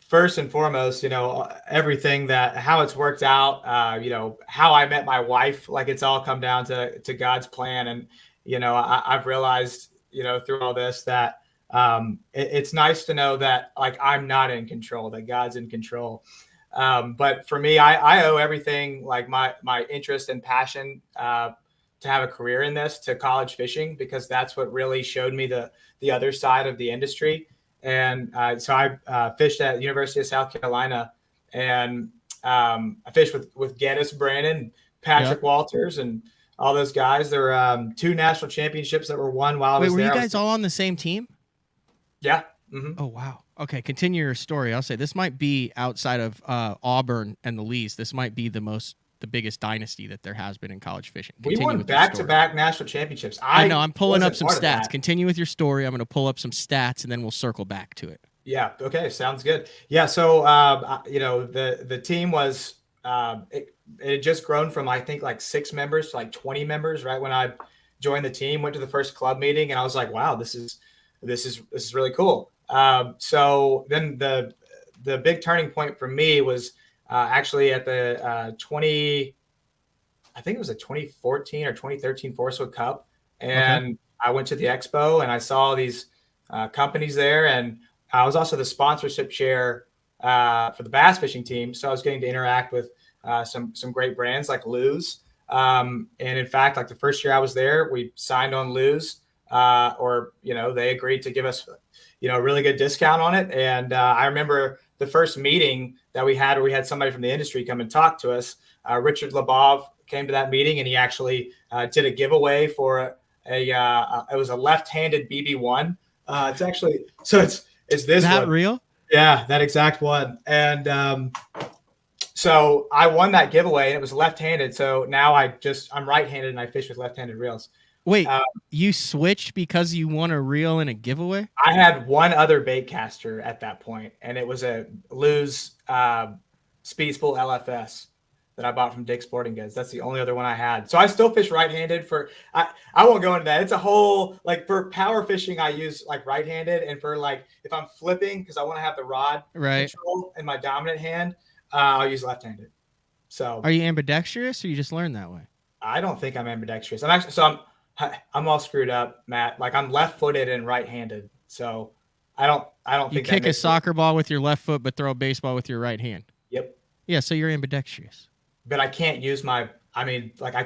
First and foremost, everything how it's worked out, how I met my wife, like it's all come down to God's plan. And, I've realized, through all this that it's nice to know that like I'm not in control, that God's in control. But for me, I owe everything, like my interest and passion to have a career in this, to college fishing, because that's what really showed me the other side of the industry. And so I fished at the University of South Carolina, and I fished with Geddes Brannon, Patrick Walters, and all those guys. There were 2 national championships that were won while I was there. Were you guys all on the same team? Yeah. Mm-hmm. Oh, wow. Okay, continue your story. I'll say this might be outside of Auburn and the Lees. This might be the biggest dynasty that there has been in college fishing. We won back-to-back national championships. I know. I'm pulling up some stats. Continue with your story. I'm going to pull up some stats, and then we'll circle back to it. Yeah. Okay. Sounds good. Yeah. So, the team was it had just grown from, I think, like 6 members to like 20 members. Right when I joined the team, went to the first club meeting, and I was like, wow, this is really cool. So then the big turning point for me was actually at the I think it was a 2014 or 2013 Forestwood Cup. And I went to the expo and I saw these companies there. And I was also the sponsorship chair for the bass fishing team. So I was getting to interact with some great brands like Lew's. And in fact, like the first year I was there, we signed on Lew's, they agreed to give us, a really good discount on it. And I remember the first meeting that we had, where we had somebody from the industry come and talk to us. Richard Labov came to that meeting, and he actually did a giveaway for it was a left-handed BB1. It's actually, so it's this. Is that one. Real? Yeah, that exact one. And so I won that giveaway, and it was left-handed. So now I'm right-handed and I fish with left-handed reels. Wait, you switched because you won a reel in a giveaway? I had one other bait caster at that point, and it was a Lew's Speed Spool LFS that I bought from Dick's Sporting Goods. That's the only other one I had. So I still fish right-handed I won't go into that. It's a whole, like, for power fishing, I use like right-handed, and for like, if I'm flipping, because I want to have the rod control in my dominant hand, I'll use left-handed. So are you ambidextrous, or you just learned that way? I don't think I'm ambidextrous. I'm all screwed up, Matt. Like, I'm left-footed and right-handed. So I don't think you kick a soccer ball with your left foot, but throw a baseball with your right hand. Yep. Yeah. So you're ambidextrous. But I can't use I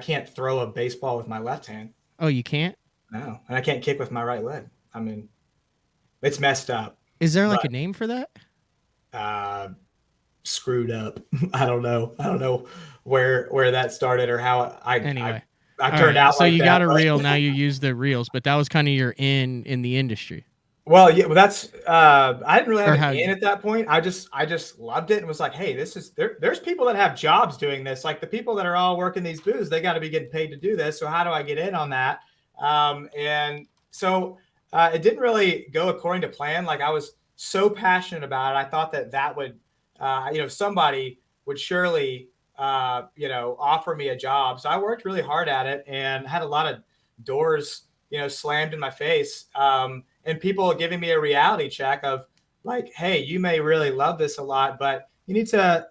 can't throw a baseball with my left hand. Oh, you can't? No. And I can't kick with my right leg. I mean, it's messed up. Is there like a name for that? Screwed up. I don't know where that started or how I turned out. So like you that, got a reel. Now you use the reels, but that was kind of your in the industry. Well, yeah, that's I didn't really have an in at that point. I just loved it and was like, hey, there's people that have jobs doing this. Like the people that are all working these booths, they got to be getting paid to do this. So how do I get in on that? And so it didn't really go according to plan. Like I was so passionate about it. I thought that would, somebody would surely, offer me a job. So I worked really hard at it and had a lot of doors, slammed in my face. And people giving me a reality check of like, hey, you may really love this a lot, but you need to,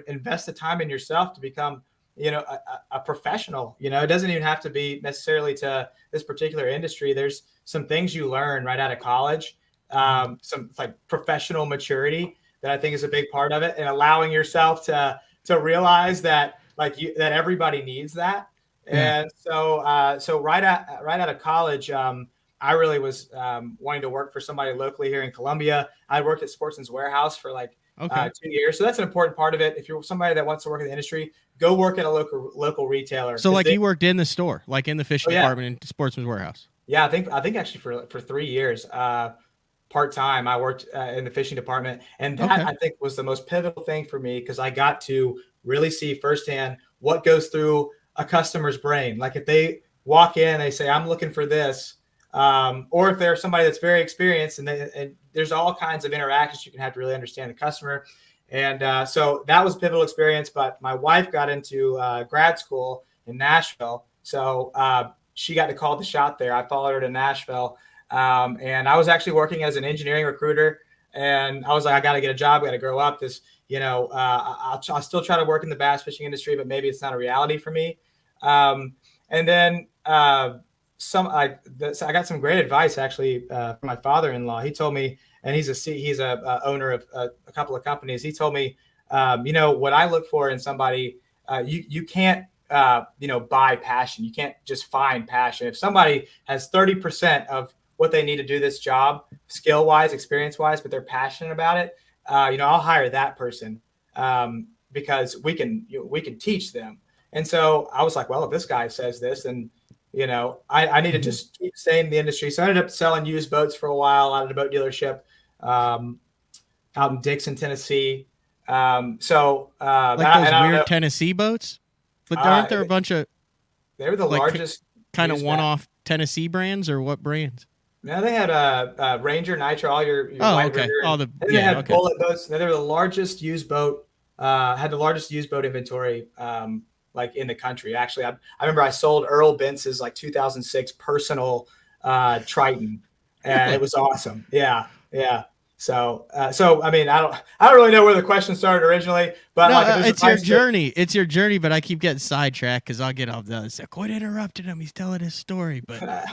invest the time in yourself to become, a professional. It doesn't even have to be necessarily to this particular industry. There's some things you learn right out of college, some like professional maturity that I think is a big part of it, and allowing yourself to realize that that everybody needs that. Yeah. And so right out of college, I really was wanting to work for somebody locally here in Columbia. I worked at Sportsman's Warehouse for Okay. 2 years. So that's an important part of it. If you're somebody that wants to work in the industry, go work at a local retailer. So like you worked in the store, like in the fishing department in Sportsman's Warehouse. Yeah, I think actually for 3 years, part-time, I worked in the fishing department. And that I think was the most pivotal thing for me because I got to really see firsthand what goes through a customer's brain. Like if they walk in, they say, I'm looking for this. Or if they're somebody that's very experienced and there's all kinds of interactions you can have to really understand the customer. And so that was a pivotal experience. But my wife got into grad school in Nashville. So she got to call the shot there. I followed her to Nashville. And I was actually working as an engineering recruiter. And I was like, I got to get a job. I got to grow up. I'll still try to work in the bass fishing industry, but maybe it's not a reality for me. And then I got some great advice actually from my father-in-law. He told me, and he's a owner of a couple of companies. He told me, what I look for in somebody, you can't, buy passion. You can't just find passion. If somebody has 30% of what they need to do this job, skill-wise, experience-wise, but they're passionate about it, I'll hire that person because we can teach them. And so I was like, well, if this guy says this, then I need to just keep staying in the industry. So I ended up selling used boats for a while out of the boat dealership out in Dixon, Tennessee. Like those weird Tennessee boats? But aren't there a bunch of... They were the largest... Kind of one-off Tennessee brands, or what brands? No, they had Ranger, Nitro, all your White River. They had bullet boats. They were the largest used boat, had the largest used boat inventory like in the country. Actually, I remember I sold Earl Bentz's like 2006 personal Triton, and it was awesome. Yeah. So I mean, I don't really know where the question started originally, but it's your journey. It's your journey, but I keep getting sidetracked because I'll get off the. So quit interrupting him. He's telling his story, but.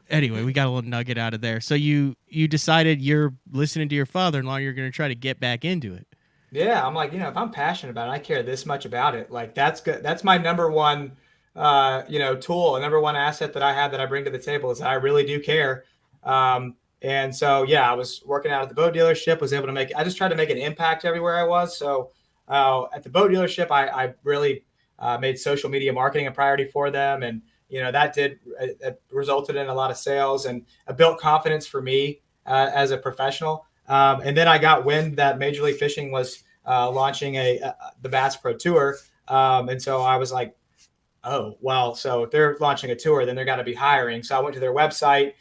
Anyway, we got a little nugget out of there. So you decided you're listening to your father-in-law, you're going to try to get back into it. Yeah, I'm like, if I'm passionate about it, I care this much about it. Like that's good. That's my number one, tool, number one asset that I have that I bring to the table is that I really do care. And so, I was working out at the boat dealership, was able to I just tried to make an impact everywhere I was. So at the boat dealership, I really made social media marketing a priority for them. And, that resulted in a lot of sales and built confidence for me as a professional. And then I got wind that Major League Fishing was launching the Bass Pro Tour. And so I was like, oh, well, so if they're launching a tour, then they're got to be hiring. So I went to their website,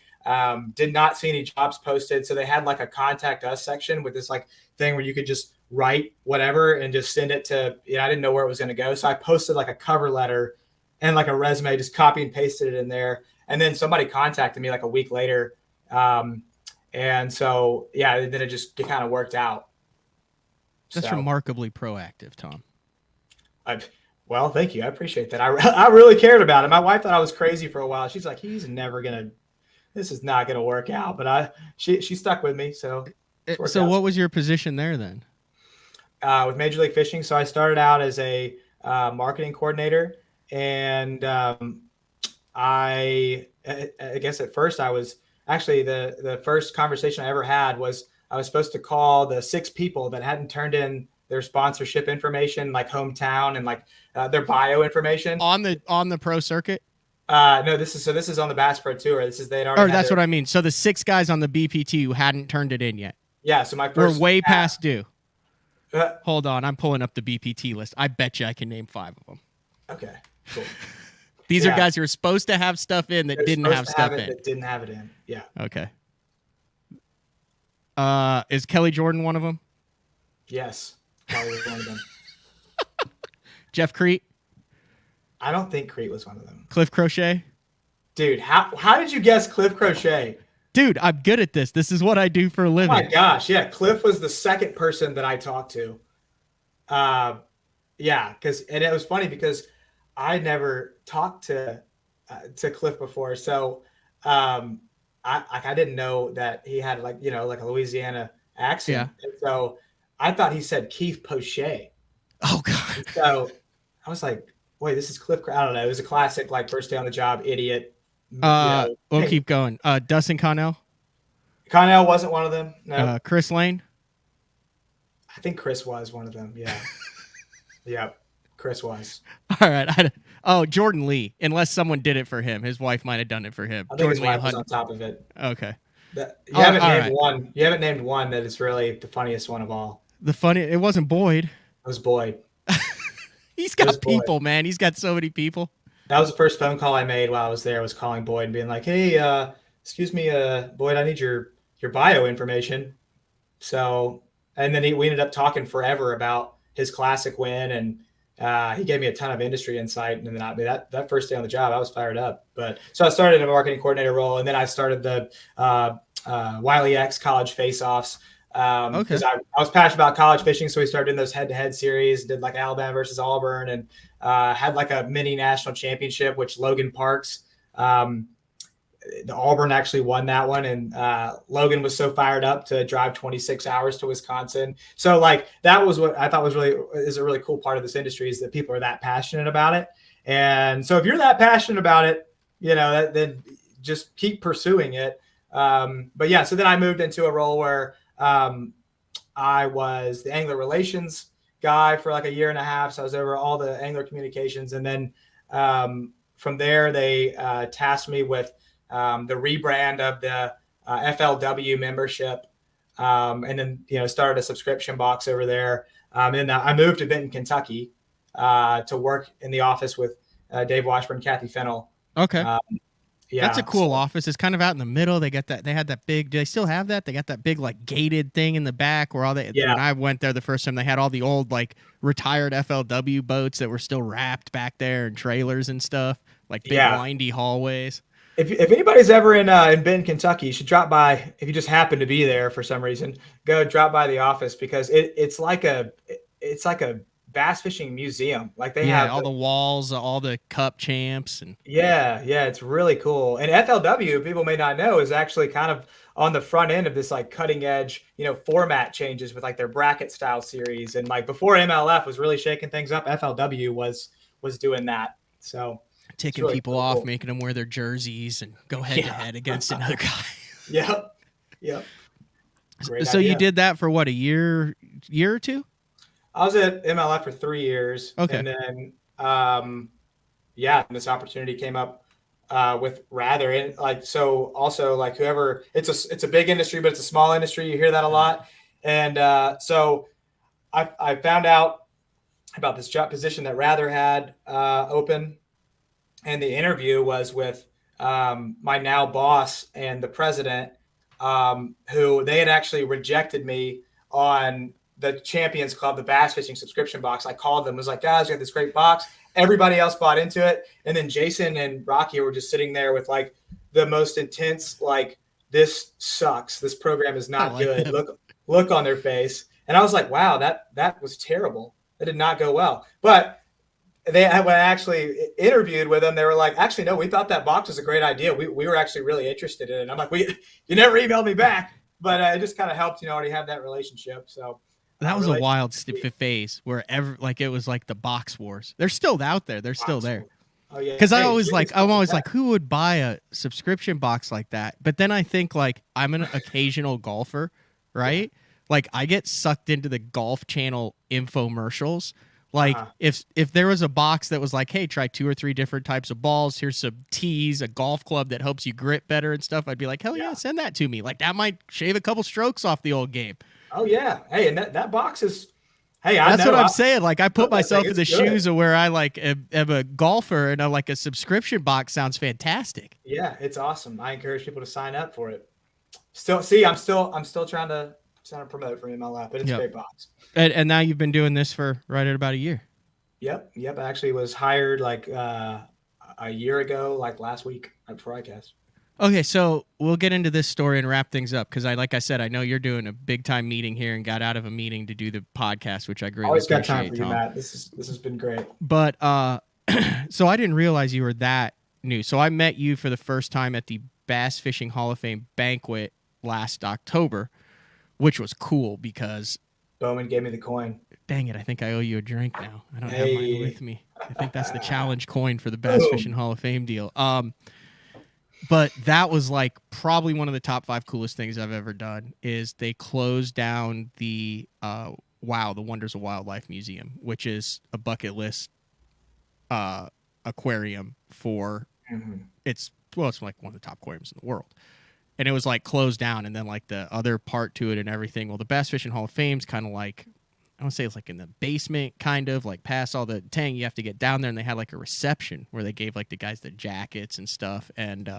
did not see any jobs posted. So they had like a contact us section with this like thing where you could just write whatever and just send it to, I didn't know where it was going to go. So I posted like a cover letter and like a resume, just copy and pasted it in there. And then somebody contacted me like a week later. And so, then it kind of worked out. That's remarkably proactive, Tom. Well, thank you. I appreciate that. I really cared about it. My wife thought I was crazy for a while. She's like, this is not going to work out. But she stuck with me. So what was your position there then? With Major League Fishing. So I started out as a marketing coordinator. And I guess at first I was actually the first conversation I ever had was I was supposed to call the 6 people that hadn't turned in their sponsorship information, like hometown and like their bio information on the pro circuit. No, this is on the Bass Pro Tour. They'd already. That's what I mean. So the 6 guys on the BPT who hadn't turned it in yet. Yeah. So my first. We're way past due. Hold on, I'm pulling up the BPT list. I bet you I can name 5 of them. Okay. Cool. These are guys who are supposed to have stuff in that didn't have stuff in. That didn't have it in. Yeah. Okay. Is Kelly Jordan one of them? Yes. Kelly was one of them. Jeff Crete? I don't think Crete was one of them. Cliff Crochet? Dude, how did you guess Cliff Crochet? Dude, I'm good at this. This is what I do for a living. Oh my gosh. Yeah. Cliff was the second person that I talked to. And it was funny because I never talked to Cliff before. So I didn't know that he had like a Louisiana accent. Yeah. And so I thought he said Keith Pochet. Oh God. And so I was like, wait, this is Cliff. I don't know. It was a classic, like first day on the job, idiot. We'll keep going. Dustin Connell? Connell wasn't one of them. No. Chris Lane? I think Chris was one of them. Yeah. Yep. Chris was. All right. Jordan Lee. Unless someone did it for him. His wife might have done it for him. I think Jordan his wife was on top of it. Okay. You haven't named one. You haven't named one that is really the funniest one of all. It wasn't Boyd. It was Boyd. He's got people, man. He's got so many people. That was the first phone call I made while I was there. I was calling Boyd and being like, "Hey, excuse me, Boyd, I need your bio information." So, and then we ended up talking forever about his classic win, and he gave me a ton of industry insight. And then that first day on the job, I was fired up. But so I started in a marketing coordinator role, and then I started the Wiley X college face-offs. Because I was passionate about college fishing, so we started doing those head-to-head series. Did like Alabama versus Auburn, and had like a mini national championship, which Logan Parks, the Auburn actually won that one, and Logan was so fired up to drive 26 hours to Wisconsin. So like that was what I thought is a really cool part of this industry, is that people are that passionate about it. And so if you're that passionate about it, then just keep pursuing it. But yeah, so then I moved into a role where I was the angler relations guy for like a year and a half. So I was over all the angler communications. And then from there, they tasked me with the rebrand of the FLW membership. And then, started a subscription box over there. And then I moved to Benton, Kentucky to work in the office with Dave Washburn, Kathy Fennell. Okay. Yeah, that's a cool office. It's kind of out in the middle. They had that big, do they still have that? They got that big like gated thing in the back where when I went there the first time, they had all the old like retired FLW boats that were still wrapped back there and trailers and stuff, like big windy hallways. If anybody's ever in Benton, Kentucky, you should drop by. If you just happen to be there for some reason, go drop by the office, because it's like a bass fishing museum. Like they have all the walls, all the cup champs, and it's really cool. And FLW, people may not know, is actually kind of on the front end of this like cutting edge, format changes with like their bracket style series. And like before MLF was really shaking things up, FLW was doing that. So taking really people off, making them wear their jerseys and go head to head against another guy. Yep. So you did that for what, a year or two? I was at MLF for 3 years. Okay. And then, this opportunity came up with Rather. And whoever, it's a big industry, but it's a small industry. You hear that a lot. And so I found out about this job position that Rather had open. And the interview was with my now boss and the president, who they had actually rejected me on the Champions Club, the bass fishing subscription box. I called them, was like, guys, we have this great box. Everybody else bought into it. And then Jason and Rocky were just sitting there with like the most intense, like, this sucks. This program is not good. Look on their face. And I was like, wow, that was terrible. That did not go well. But when I actually interviewed with them, they were like, actually, no, we thought that box was a great idea. We were actually really interested in it. And I'm like, you never emailed me back, but it just kind of helped, already have that relationship. So that was a wild phase where it was like the box wars. They're still out there. They're still there. Oh yeah. Because I'm always like, who would buy a subscription box like that? But then I think like I'm an occasional golfer, right? Like I get sucked into the Golf Channel infomercials. Like if there was a box that was like, hey, try 2 or 3 different types of balls. Here's some tees, a golf club that helps you grip better and stuff. I'd be like, hell yeah, send that to me. Like that might shave a couple strokes off the old game. Oh yeah. Hey, and that box is, that's what I'm saying. Like I put myself in the shoes of where I like am a golfer, and a subscription box sounds fantastic. Yeah, it's awesome. I encourage people to sign up for it. I'm still trying to promote for MLF, but it's a great box. And now you've been doing this for right at about a year. Yep. I actually was hired like a year ago, like last week, right before ICAST. Okay, so we'll get into this story and wrap things up, because like I said, I know you're doing a big time meeting here and got out of a meeting to do the podcast, which I greatly always appreciate. Got time for you, Matt. This has been great. But so I didn't realize you were that new. So I met you for the first time at the Bass Fishing Hall of Fame banquet last October, which was cool because Bowman gave me the coin. Dang it, I think I owe you a drink now. I don't have mine with me. I think that's the challenge coin for the Bass Fishing Hall of Fame deal. But that was like probably one of the top 5 coolest things I've ever done. Is they closed down the WOW, the Wonders of Wildlife Museum, which is a bucket list aquarium for it's like one of the top aquariums in the world. And it was like closed down, and then like the other part to it and everything. Well, the Bass Fishing Hall of Fame's kind of like, I want to say it's like in the basement, kind of like past all the tank. You have to get down there, and they had like a reception where they gave like the guys the jackets and stuff. And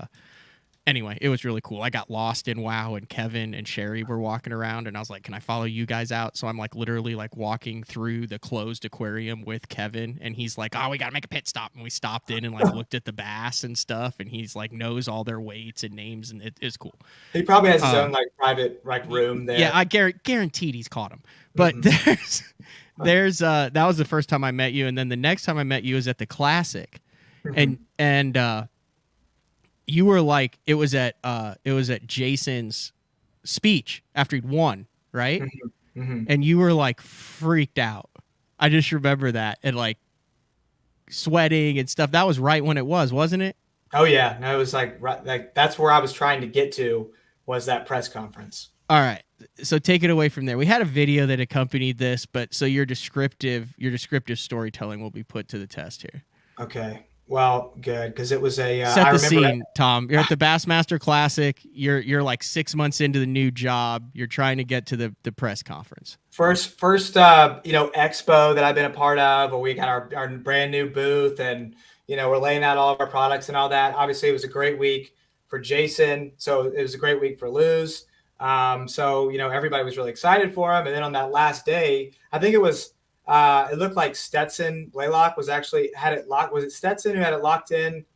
anyway, it was really cool. I got lost in WOW, and Kevin and Sherry were walking around, and I was like, can I follow you guys out? So I'm like literally like walking through the closed aquarium with Kevin, and he's like, oh, we got to make a pit stop. And we stopped in and like looked at the bass and stuff, and he's like knows all their weights and names, and it's cool. He probably has his own like private like room there. Yeah, I guaranteed he's caught him. But there's that was the first time I met you, and then the next time I met you was at the Classic. And you were like, it was at Jason's speech after he'd won, right? And you were like freaked out. I just remember that, and like sweating and stuff. That was right when it was, wasn't it? Oh yeah, no, it was like that's where I was trying to get to, was that press conference. All right, so take it away from there. We had a video that accompanied this, but so your descriptive storytelling will be put to the test here. Okay. Well, good, because it was a set the scene, Tom. You're at the Bassmaster Classic. You're like 6 months into the new job. You're trying to get to the press conference. First, expo that I've been a part of, where we got our brand new booth, and we're laying out all of our products and all that. Obviously, it was a great week for Jason, so it was a great week for Luz. So everybody was really excited for him. And then on that last day, I think it was. It looked like Stetson Blaylock had it locked. Was it Stetson who had it locked in?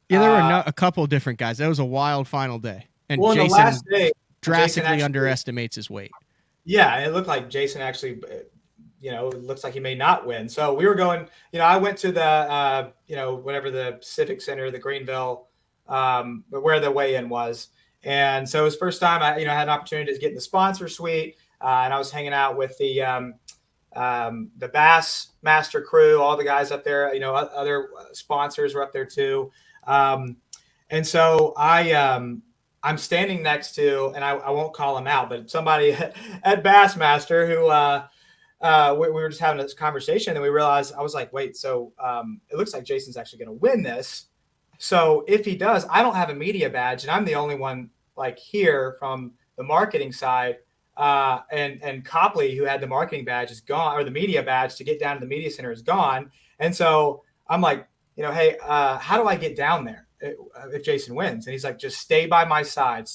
Yeah, there were a couple of different guys. That was a wild final day. And Jason the last day, drastically underestimates his weight. Yeah, it looked like Jason actually, it looks like he may not win. So we were going, I went to the, whatever the Civic Center, the Greenville, where the weigh-in was. And so it was first time I had an opportunity to get in the sponsor suite. And I was hanging out with the Bass Master crew, all the guys up there, other sponsors were up there too. And so I'm standing next to, and I won't call him out, but somebody at Bassmaster who we were just having this conversation, and we realized, I was like, wait, so it looks like Jason's actually going to win this. So if he does, I don't have a media badge, and I'm the only one like here from the marketing side. And Copley, who had the marketing badge, is gone, or the media badge to get down to the media center is gone. And so I'm like, hey, how do I get down there if Jason wins? And he's like, just stay by my side,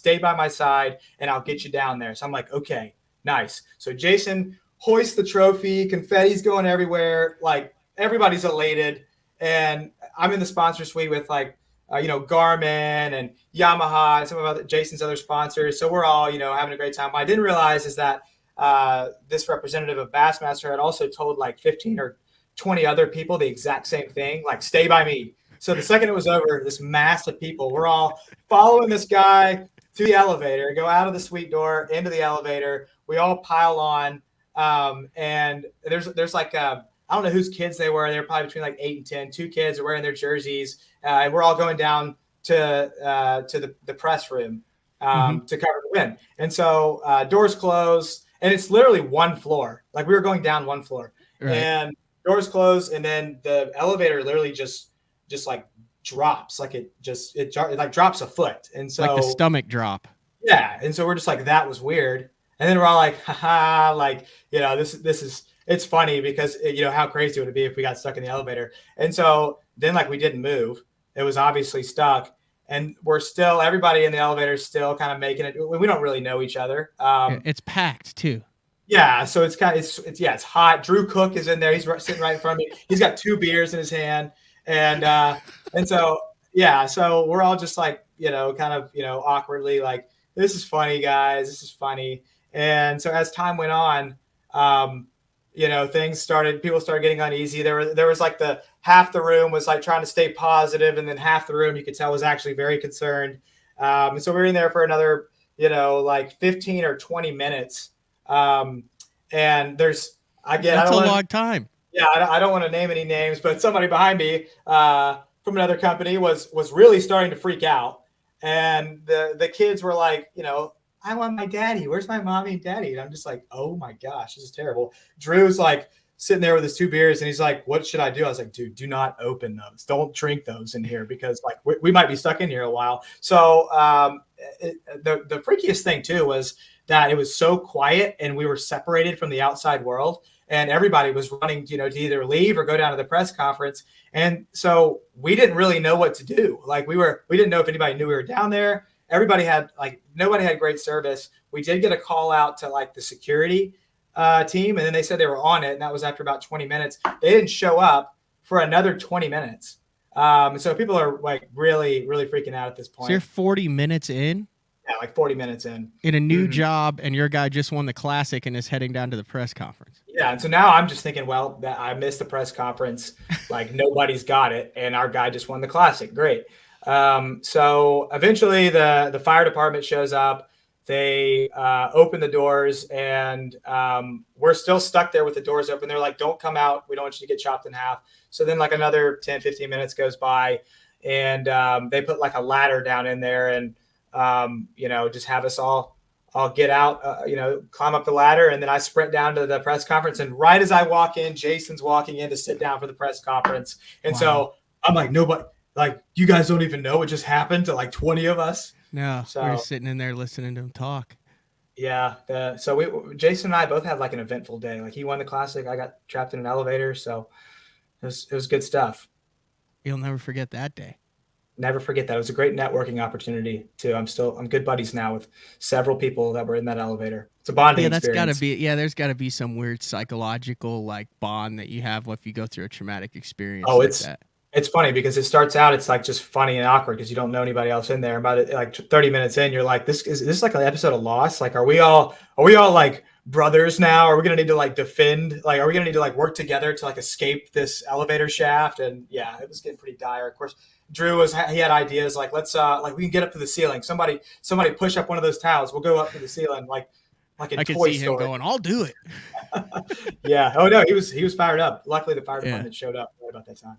and I'll get you down there. So I'm like, okay, nice. So Jason hoists the trophy, confetti's going everywhere, like everybody's elated. And I'm in the sponsor suite with like, Garmin and Yamaha and some of Jason's other sponsors. So we're all, having a great time. What I didn't realize is that this representative of Bassmaster had also told like 15 or 20 other people the exact same thing, like stay by me. So the second it was over, this mass of people, we're all following this guy to the elevator, go out of the suite door into the elevator. We all pile on. And there's like, I don't know whose kids they were. They were probably between like 8 and 10. 2 kids are wearing their jerseys. And we're all going down to the press room to cover the win. And so doors close, and it's literally one floor. Like we were going down one floor, right. And doors close, and then the elevator literally just like drops, like it like drops a foot. And so like the stomach drop. Yeah. And so we're just like, that was weird. And then we're all like, haha, like, this is, it's funny because, how crazy would it be if we got stuck in the elevator? And so then like we didn't move. It was obviously stuck, and everybody in the elevator is still kind of making it. We don't really know each other. It's packed too. Yeah. So it's hot. Drew Cook is in there. He's sitting right in front of me. He's got 2 beers in his hand. And so, yeah, so we're all just like, kind of, awkwardly like, this is funny, guys. This is funny. And so as time went on, people started getting uneasy. There was like the half the room was like trying to stay positive, and then half the room you could tell was actually very concerned. And so we were in there for another, like 15 or 20 minutes. And that's a long time. Yeah. I don't want to name any names, but somebody behind me from another company was really starting to freak out. And the kids were like, I want my daddy. Where's my mommy and daddy? And I'm just like, oh my gosh, this is terrible. Drew's like sitting there with his 2 beers and he's like, what should I do? I was like, dude, do not open those. Don't drink those in here because like we might be stuck in here a while. So the freakiest thing too was that it was so quiet and we were separated from the outside world. And everybody was running, to either leave or go down to the press conference. And so we didn't really know what to do. Like we didn't know if anybody knew we were down there. Everybody had nobody had great service. We did get a call out to like the security team. And then they said they were on it. And that was after about 20 minutes. They didn't show up for another 20 minutes. So people are like really, really freaking out at this point. So you're 40 minutes in? Yeah, like 40 minutes in a new job, and your guy just won the Classic and is heading down to the press conference. Yeah, and so now I'm just thinking, well, that I missed the press conference. Like nobody's got it, and our guy just won the Classic. Great. So eventually, the fire department shows up. They open the doors, and we're still stuck there with the doors open. They're like, "Don't come out. We don't want you to get chopped in half." So then, like another 10, 15 minutes goes by, and they put like a ladder down in there, and just have us all get out, climb up the ladder. And then I sprint down to the press conference. And right as I walk in, Jason's walking in to sit down for the press conference. And So I'm like, nobody, like, you guys don't even know what just happened to like 20 of us. No, so, we're just sitting in there listening to him talk. Yeah. Jason and I both had like an eventful day. Like he won the Classic. I got trapped in an elevator. So it was good stuff. You'll never forget that day. Never forget that. It was a great networking opportunity too. I'm good buddies now with several people that were in that elevator. It's a bonding experience. There's gotta be some weird psychological like bond that you have if you go through a traumatic experience. Oh, like it's funny because it starts out, it's like just funny and awkward because you don't know anybody else in there. And by like 30 minutes in, you're like, is this like an episode of Lost? Like, are we all like brothers now? Are we going to need to like defend? Like, are we going to need to like work together to like escape this elevator shaft? And yeah, it was getting pretty dire. Of course, Drew he had ideas like, let's we can get up to the ceiling. Somebody push up one of those towels. We'll go up to the ceiling like in I Toy could see Story. him going, I'll do it. Yeah. Oh no, he was fired up. Luckily the fire department showed up right about that time.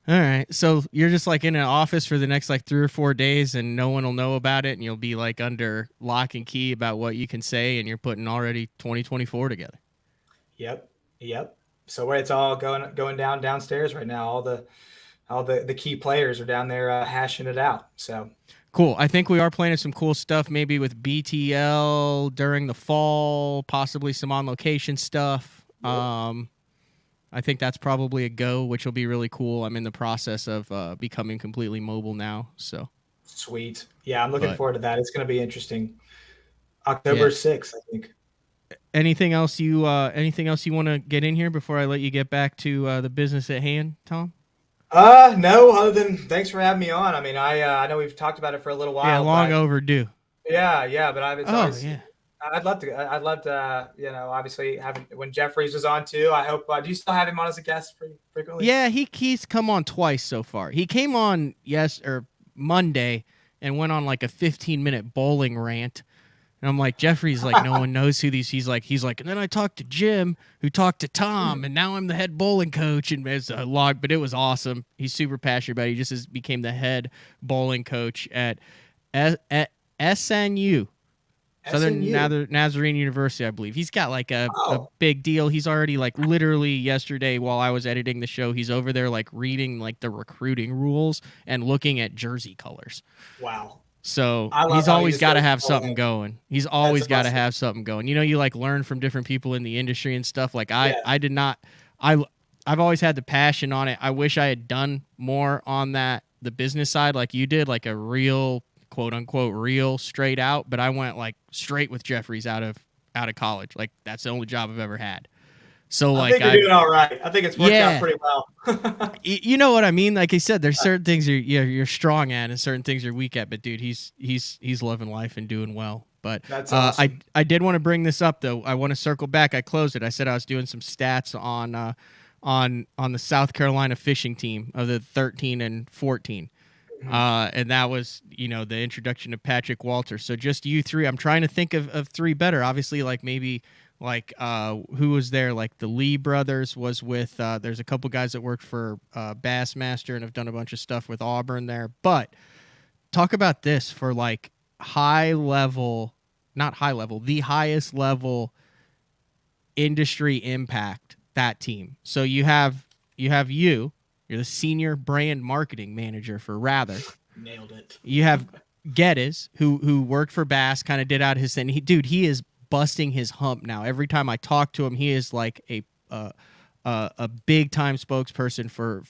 All right. So you're just like in an office for the next like 3 or 4 days and no one will know about it. And you'll be like under lock and key about what you can say. And you're putting already 2024 together. Yep. So it's all going downstairs right now. All the key players are down there hashing it out. So cool. I think we are planning some cool stuff, maybe with BTL during the fall, possibly some on location stuff. Yep. I think that's probably a go, which will be really cool. I'm in the process of becoming completely mobile now. So sweet. Yeah, I'm looking forward to that. It's going to be interesting. October 6th, I think. Anything else you want to get in here before I let you get back to the business at hand, Tom? No, other than thanks for having me on. I mean, I know we've talked about it for a little while. Yeah, long overdue. Yeah, but I'd love to, obviously when Jeffries was on too. I hope. Do you still have him on as a guest frequently? Yeah, he's come on twice so far. He came on Monday and went on like a 15-minute bowling rant. And I'm like, Jeffrey's like, no one knows who these. He's like, and then I talked to Jim, who talked to Tom, and now I'm the head bowling coach. And it's a log, but it was awesome. He's super passionate about it. He just became the head bowling coach at SNU. Southern Nazarene University, I believe. He's got like a big deal. He's already like literally yesterday while I was editing the show, he's over there like reading like the recruiting rules and looking at jersey colors. Wow. So he's always got to have something going. He's always got to have something going. You like learn from different people in the industry and stuff. Like I did not, I've always had the passion on it. I wish I had done more on the business side like you did, like a real quote unquote real straight out, but I went like straight with Jeffries out of college. Like that's the only job I've ever had. So I think you're doing all right. I think it's worked out pretty well. You know what I mean? Like I said, there's certain things you're strong at and certain things you're weak at, but dude, he's loving life and doing well. But that's awesome. I did want to bring this up though. I want to circle back. I closed it. I said I was doing some stats on the South Carolina fishing team of the 13 and 14. And that was, the introduction of Patrick Walter. So just you three. I'm trying to think of three better. Obviously, like maybe like who was there? Like the Lee brothers was with. There's a couple guys that worked for Bassmaster and have done a bunch of stuff with Auburn there. But talk about this for like high level not high level, the highest level industry impact, that team. So you're the senior brand marketing manager for Rather. Nailed it. You have Geddes, who worked for Bass, kind of did out his thing. He is busting his hump now. Every time I talk to him, he is like a big time spokesperson for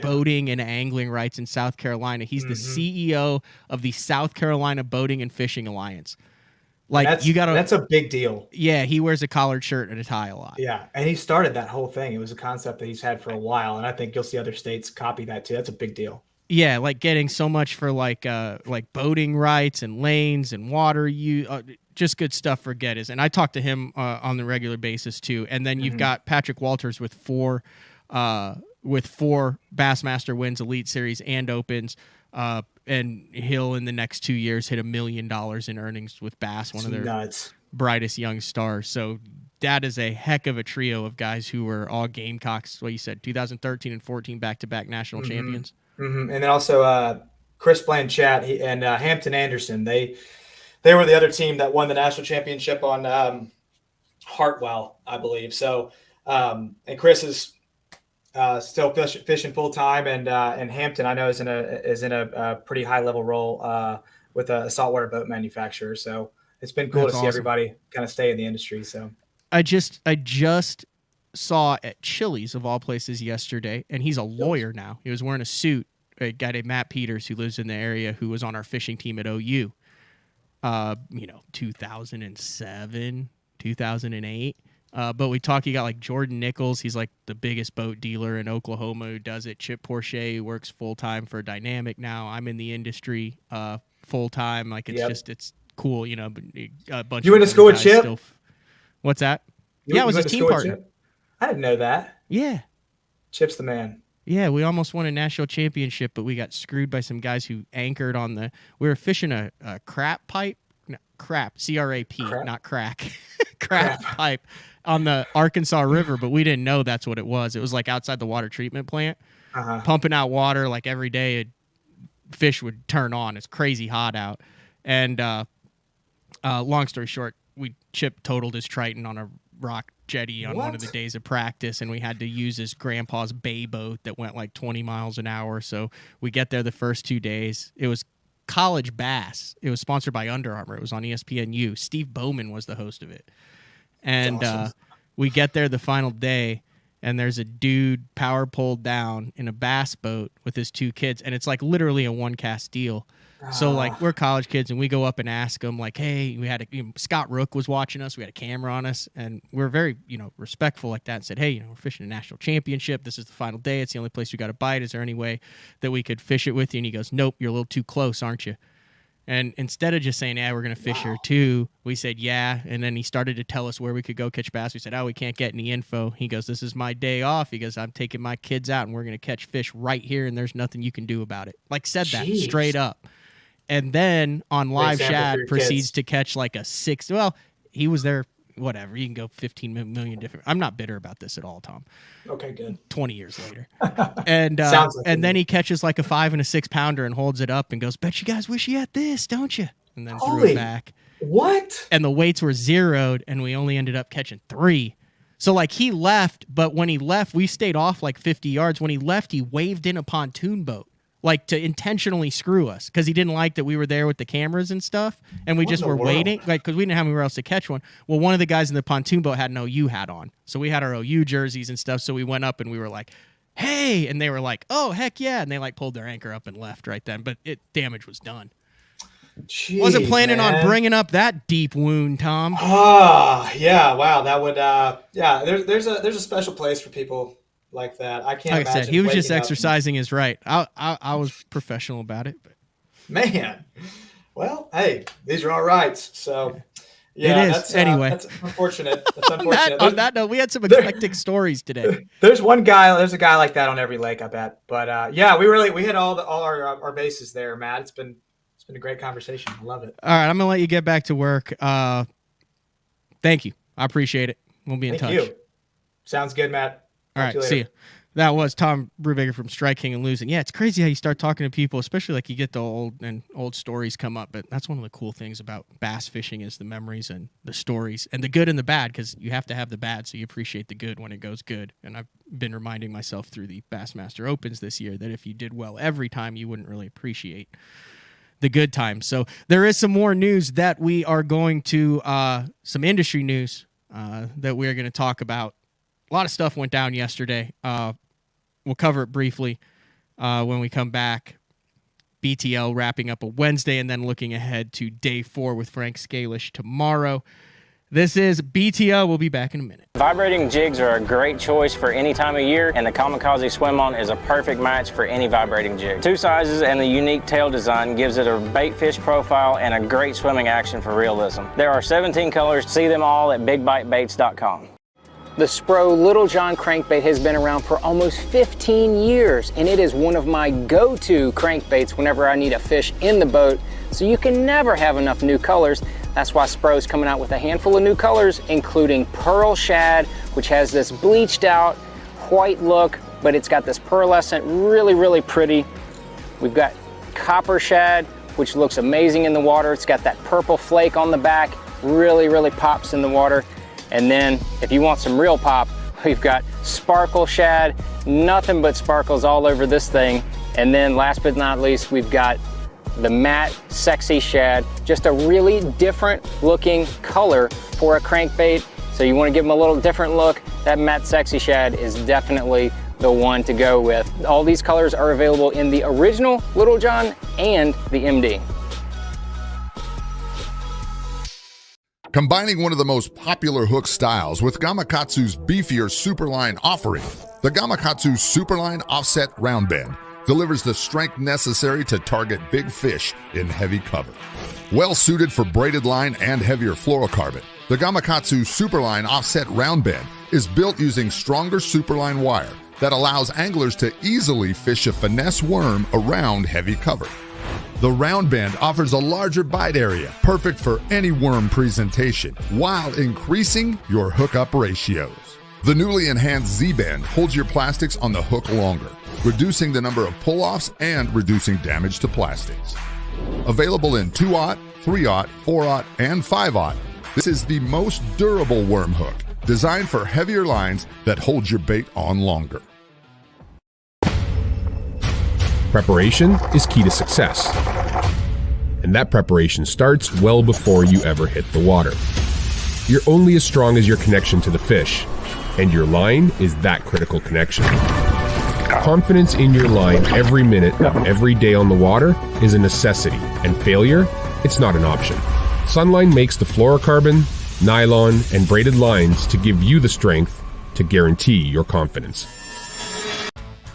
boating and angling rights in South Carolina. He's the CEO of the South Carolina Boating and Fishing Alliance. Like, that's a big deal. Yeah, he wears a collared shirt and a tie a lot. Yeah, and he started that whole thing. It was a concept that he's had for a while, and I think you'll see other states copy that too. That's a big deal. Yeah, like getting so much for like boating rights and lanes and water just good stuff for Geddes. And I talk to him on the regular basis too. And then you've got Patrick Walters with four Bassmaster wins, Elite Series and Opens. And he'll in the next 2 years hit $1 million in earnings with Bass, one of their brightest young stars. So that is a heck of a trio of guys who were all Gamecocks. What you said, 2013 and 14 back-to-back national champions. And then also Chris Blanchett and Hampton Anderson. They were the other team that won the national championship on Hartwell, I believe. So and Chris is still fishing full time, and Hampton I know is in a pretty high level role with a saltwater boat manufacturer. So it's been cool to see everybody kind of stay in the industry. So I just saw at Chili's of all places yesterday, and he's a lawyer now. He was wearing a suit. A guy named Matt Peters, who lives in the area, who was on our fishing team at OU. 2007, 2008. But we talk. You got like Jordan Nichols. He's like the biggest boat dealer in Oklahoma who does it. Chip Porcher, who works full time for Dynamic now. I'm in the industry full time. Like it's cool. You know, a bunch. You went to school with Chip? What's that? I was his team partner. I didn't know that. Yeah. Chip's the man. Yeah, we almost won a national championship, but we got screwed by some guys who anchored on we were fishing a crap pipe. No, crap, C-R-A-P, not crack. crap pipe on the Arkansas River, but we didn't know that's what it was. It was like outside the water treatment plant, pumping out water like every day. Fish would turn on. It's crazy hot out. And long story short, Chip totaled his Triton on a rock jetty on one of the days of practice, and we had to use his grandpa's bay boat that went like 20 miles an hour. So we get there the first 2 days. It was College Bass. It was sponsored by Under Armour. It was on ESPNU. Steve Bowman was the host of it. And awesome. We get there the final day, and there's a dude power pulled down in a bass boat with his two kids, and it's like literally a one cast deal. So like we're college kids, and we go up and ask them like, "Hey, we had Scott Rook was watching us. We had a camera on us, and we're very respectful like that." And said, "Hey, we're fishing a national championship. This is the final day. It's the only place we got to bite. Is there any way that we could fish it with you?" And he goes, "Nope, you're a little too close, aren't you?" And instead of just saying, "Yeah, we're gonna fish here too," we said, "Yeah." And then he started to tell us where we could go catch bass. We said, "Oh, we can't get any info." He goes, "This is my day off." He goes, "I'm taking my kids out, and we're gonna catch fish right here, and there's nothing you can do about it." Like said that straight up. And then on live, Shad proceeds to catch like a 6. Well, he was there. Whatever. You can go 15 million different. I'm not bitter about this at all, Tom. Okay, good. 20 years later. And then he catches like a 5 and a 6 pounder and holds it up and goes, "Bet you guys wish you had this, don't you?" And then threw it back. What? And the weights were zeroed, and we only ended up catching 3. So like he left, but when he left, we stayed off like 50 yards. When he left, he waved in a pontoon boat. Like to intentionally screw us because he didn't like that we were there with the cameras and stuff, and we just were waiting, like because we didn't have anywhere else to catch one. Well, one of the guys in the pontoon boat had an OU hat on, so we had our OU jerseys and stuff. So we went up and we were like, "Hey," and they were like, "Oh, heck yeah!" And they like pulled their anchor up and left right then. But damage was done. Jeez, wasn't planning on bringing up that deep wound, Tom. Yeah, wow, that would There's a special place for people like that. I can't. Like I said, he was just exercising his right. I was professional about it, but man, well, hey, these are all rights. So yeah, it is. Anyway, that's unfortunate. That's unfortunate. on that note, we had some eclectic stories today. There's a guy like that on every lake, I bet. But yeah, we hit all our bases there, Matt. It's been a great conversation. I love it. All right, I'm gonna let you get back to work. Thank you. I appreciate it. We'll be in touch. Thank you. Sounds good, Matt. All right, see you. That was Tom Brewbaker from Strike King and Losing. Yeah, it's crazy how you start talking to people, especially like you get the old stories come up. But that's one of the cool things about bass fishing is the memories and the stories and the good and the bad, because you have to have the bad so you appreciate the good when it goes good. And I've been reminding myself through the Bassmaster Opens this year that if you did well every time, you wouldn't really appreciate the good times. So there is some more news that we are going to, some industry news that we're going to talk about. A lot of stuff went down yesterday. We'll cover it briefly when we come back. BTL wrapping up a Wednesday and then looking ahead to day 4 with Frank Scalish tomorrow. This is BTL. We'll be back in a minute. Vibrating jigs are a great choice for any time of year, and the Kamikaze Swim-On is a perfect match for any vibrating jig. 2 sizes and the unique tail design gives it a bait fish profile and a great swimming action for realism. There are 17 colors. See them all at bigbitebaits.com. The Spro Little John crankbait has been around for almost 15 years, and it is one of my go-to crankbaits whenever I need a fish in the boat, so you can never have enough new colors. That's why Spro's coming out with a handful of new colors, including Pearl Shad, which has this bleached out white look, but it's got this pearlescent, really pretty. We've got Copper Shad, which looks amazing in the water. It's got that purple flake on the back, really pops in the water. And then if you want some real pop, we've got Sparkle Shad, nothing but sparkles all over this thing. And then last but not least, we've got the matte Sexy Shad, just a really different looking color for a crankbait. So you want to give them a little different look, that matte Sexy Shad is definitely the one to go with. All these colors are available in the original Little John and the MD. Combining one of the most popular hook styles with Gamakatsu's beefier Superline offering, the Gamakatsu Superline Offset Round Bend delivers the strength necessary to target big fish in heavy cover. Well suited for braided line and heavier fluorocarbon, the Gamakatsu Superline Offset Round Bend is built using stronger Superline wire that allows anglers to easily fish a finesse worm around heavy cover. The round bend offers a larger bite area, perfect for any worm presentation, while increasing your hookup ratios. The newly enhanced Z-bend holds your plastics on the hook longer, reducing the number of pull-offs and reducing damage to plastics. Available in 2/0, 3/0, 4/0, and 5/0, this is the most durable worm hook, designed for heavier lines that hold your bait on longer. Preparation is key to success. And that preparation starts well before you ever hit the water. You're only as strong as your connection to the fish, and your line is that critical connection. Confidence in your line every minute of every day on the water is a necessity, and failure, it's not an option. Sunline makes the fluorocarbon, nylon, and braided lines to give you the strength to guarantee your confidence.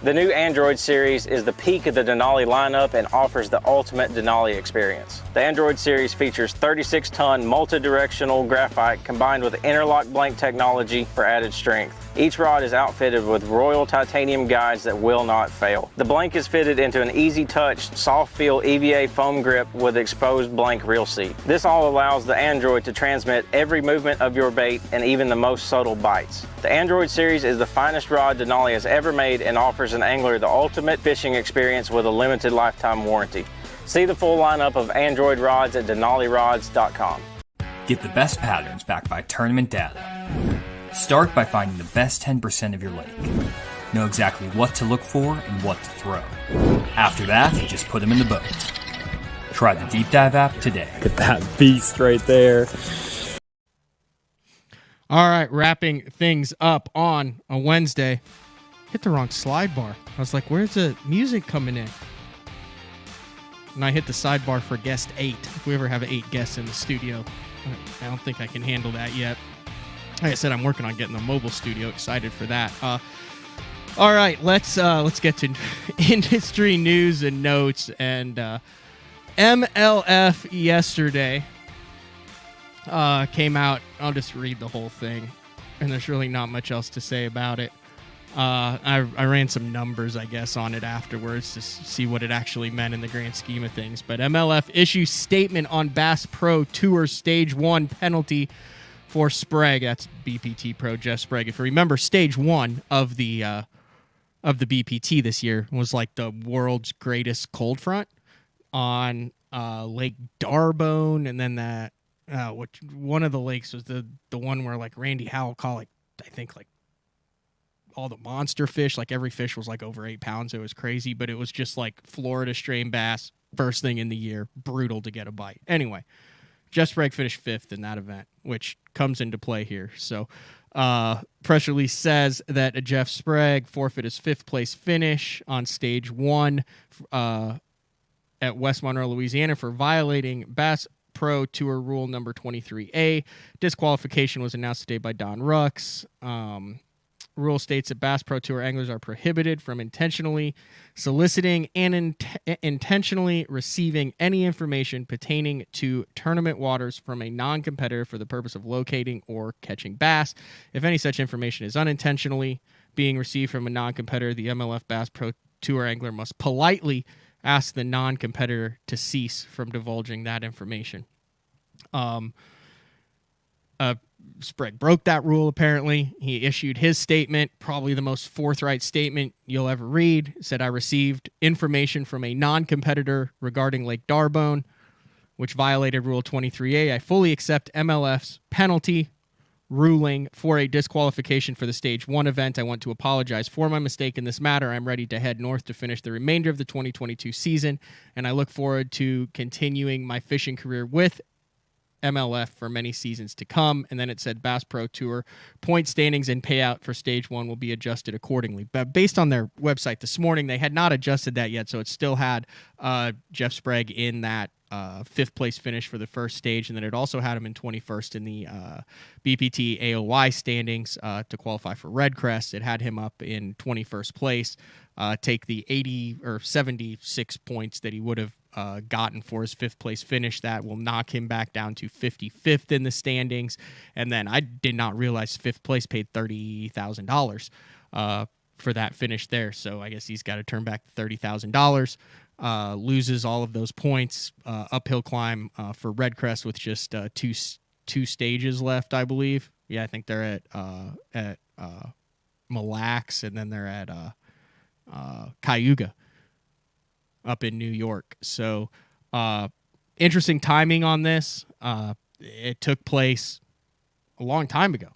The new Android series is the peak of the Denali lineup and offers the ultimate Denali experience. The Android series features 36-ton multi-directional graphite combined with interlock blank technology for added strength. Each rod is outfitted with Royal titanium guides that will not fail. The blank is fitted into an easy-touch, soft-feel EVA foam grip with exposed blank reel seat. This all allows the Android to transmit every movement of your bait and even the most subtle bites. The Android series is the finest rod Denali has ever made and offers an angler the ultimate fishing experience with a limited lifetime warranty. See the full lineup of Android rods at denalirods.com. Get the best patterns backed by tournament data. Start by finding the best 10% of your lake. Know exactly what to look for and what to throw. After that, just put them in the boat. Try the Deep Dive app today. Look at that beast right there. All right, wrapping things up on a Wednesday. Hit the wrong slide bar. I was like, where's the music coming in? And I hit the sidebar for guest 8. If we ever have 8 guests in the studio, I don't think I can handle that yet. Like I said, I'm working on getting the mobile studio. Excited for that. All right, let's get to industry news and notes. And MLF yesterday came out. I'll just read the whole thing, and there's really not much else to say about it. I ran some numbers, I guess, on it afterwards to see what it actually meant in the grand scheme of things. But MLF issues statement on Bass Pro Tour Stage 1 penalty for Sprague. That's BPT Pro Jeff Sprague. If you remember, Stage 1 of the of the BPT this year was like the world's greatest cold front on Lake Darbone, and then that which one of the lakes was the one where like Randy Howell caught like I think like all the monster fish, like every fish was like over 8 pounds. It was crazy, but it was just like Florida strain bass, first thing in the year, brutal to get a bite. Anyway, Jeff Sprague finished 5th in that event, which comes into play here. So press release says that Jeff Sprague forfeit his 5th place finish on stage 1 at West Monroe, Louisiana for violating Bass Pro Tour rule number 23A. Disqualification was announced today by Don Rux. Rule states that Bass Pro Tour anglers are prohibited from intentionally soliciting and intentionally receiving any information pertaining to tournament waters from a non-competitor for the purpose of locating or catching bass. If any such information is unintentionally being received from a non-competitor, the MLF Bass Pro Tour angler must politely ask the non-competitor to cease from divulging that information. Sprague broke that rule, apparently. He issued his statement, probably the most forthright statement you'll ever read. Said, I received information from a non-competitor regarding Lake Darbone, which violated Rule 23A. I fully accept MLF's penalty ruling for a disqualification for the Stage 1 event. I want to apologize for my mistake in this matter. I'm ready to head north to finish the remainder of the 2022 season, and I look forward to continuing my fishing career with MLF for many seasons to come. And then it said Bass Pro Tour point standings and payout for Stage 1 will be adjusted accordingly. But based on their website this morning, they had not adjusted that yet, so it still had Jeff Sprague in that 5th place finish for the first stage, and then it also had him in 21st in the BPT AOY standings to qualify for Red Crest. It had him up in 21st place, take the 80 or 76 points that he would have gotten for his 5th place finish. That will knock him back down to 55th in the standings. And then I did not realize 5th place paid $30,000 for that finish there. So I guess he's got to turn back $30,000. Loses all of those points. Uphill climb for Red Crest with just two stages left, I believe. Yeah, I think they're at Mille Lacs, and then they're at Cayuga up in New York. So interesting timing on this. It took place a long time ago.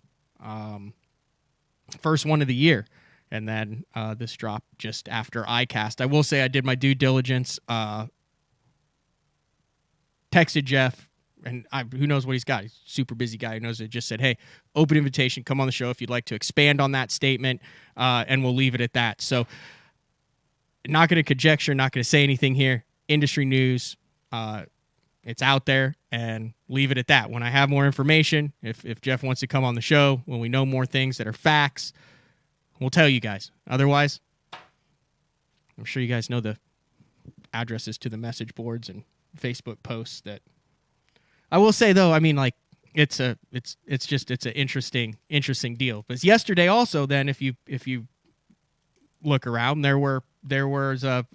First one of the year. And then this dropped just after ICAST. I will say I did my due diligence. Texted Jeff, and who knows what he's got. He's a super busy guy. He knows it. Just said, hey, open invitation. Come on the show if you'd like to expand on that statement, and we'll leave it at that. So not going to conjecture, not going to say anything here. Industry news. It's out there, and leave it at that. When I have more information, if Jeff wants to come on the show, when we know more things that are facts, we'll tell you guys. Otherwise, I'm sure you guys know the addresses to the message boards and Facebook posts. That I will say though, I mean, like it's an interesting deal. But yesterday also, then if you look around, there was a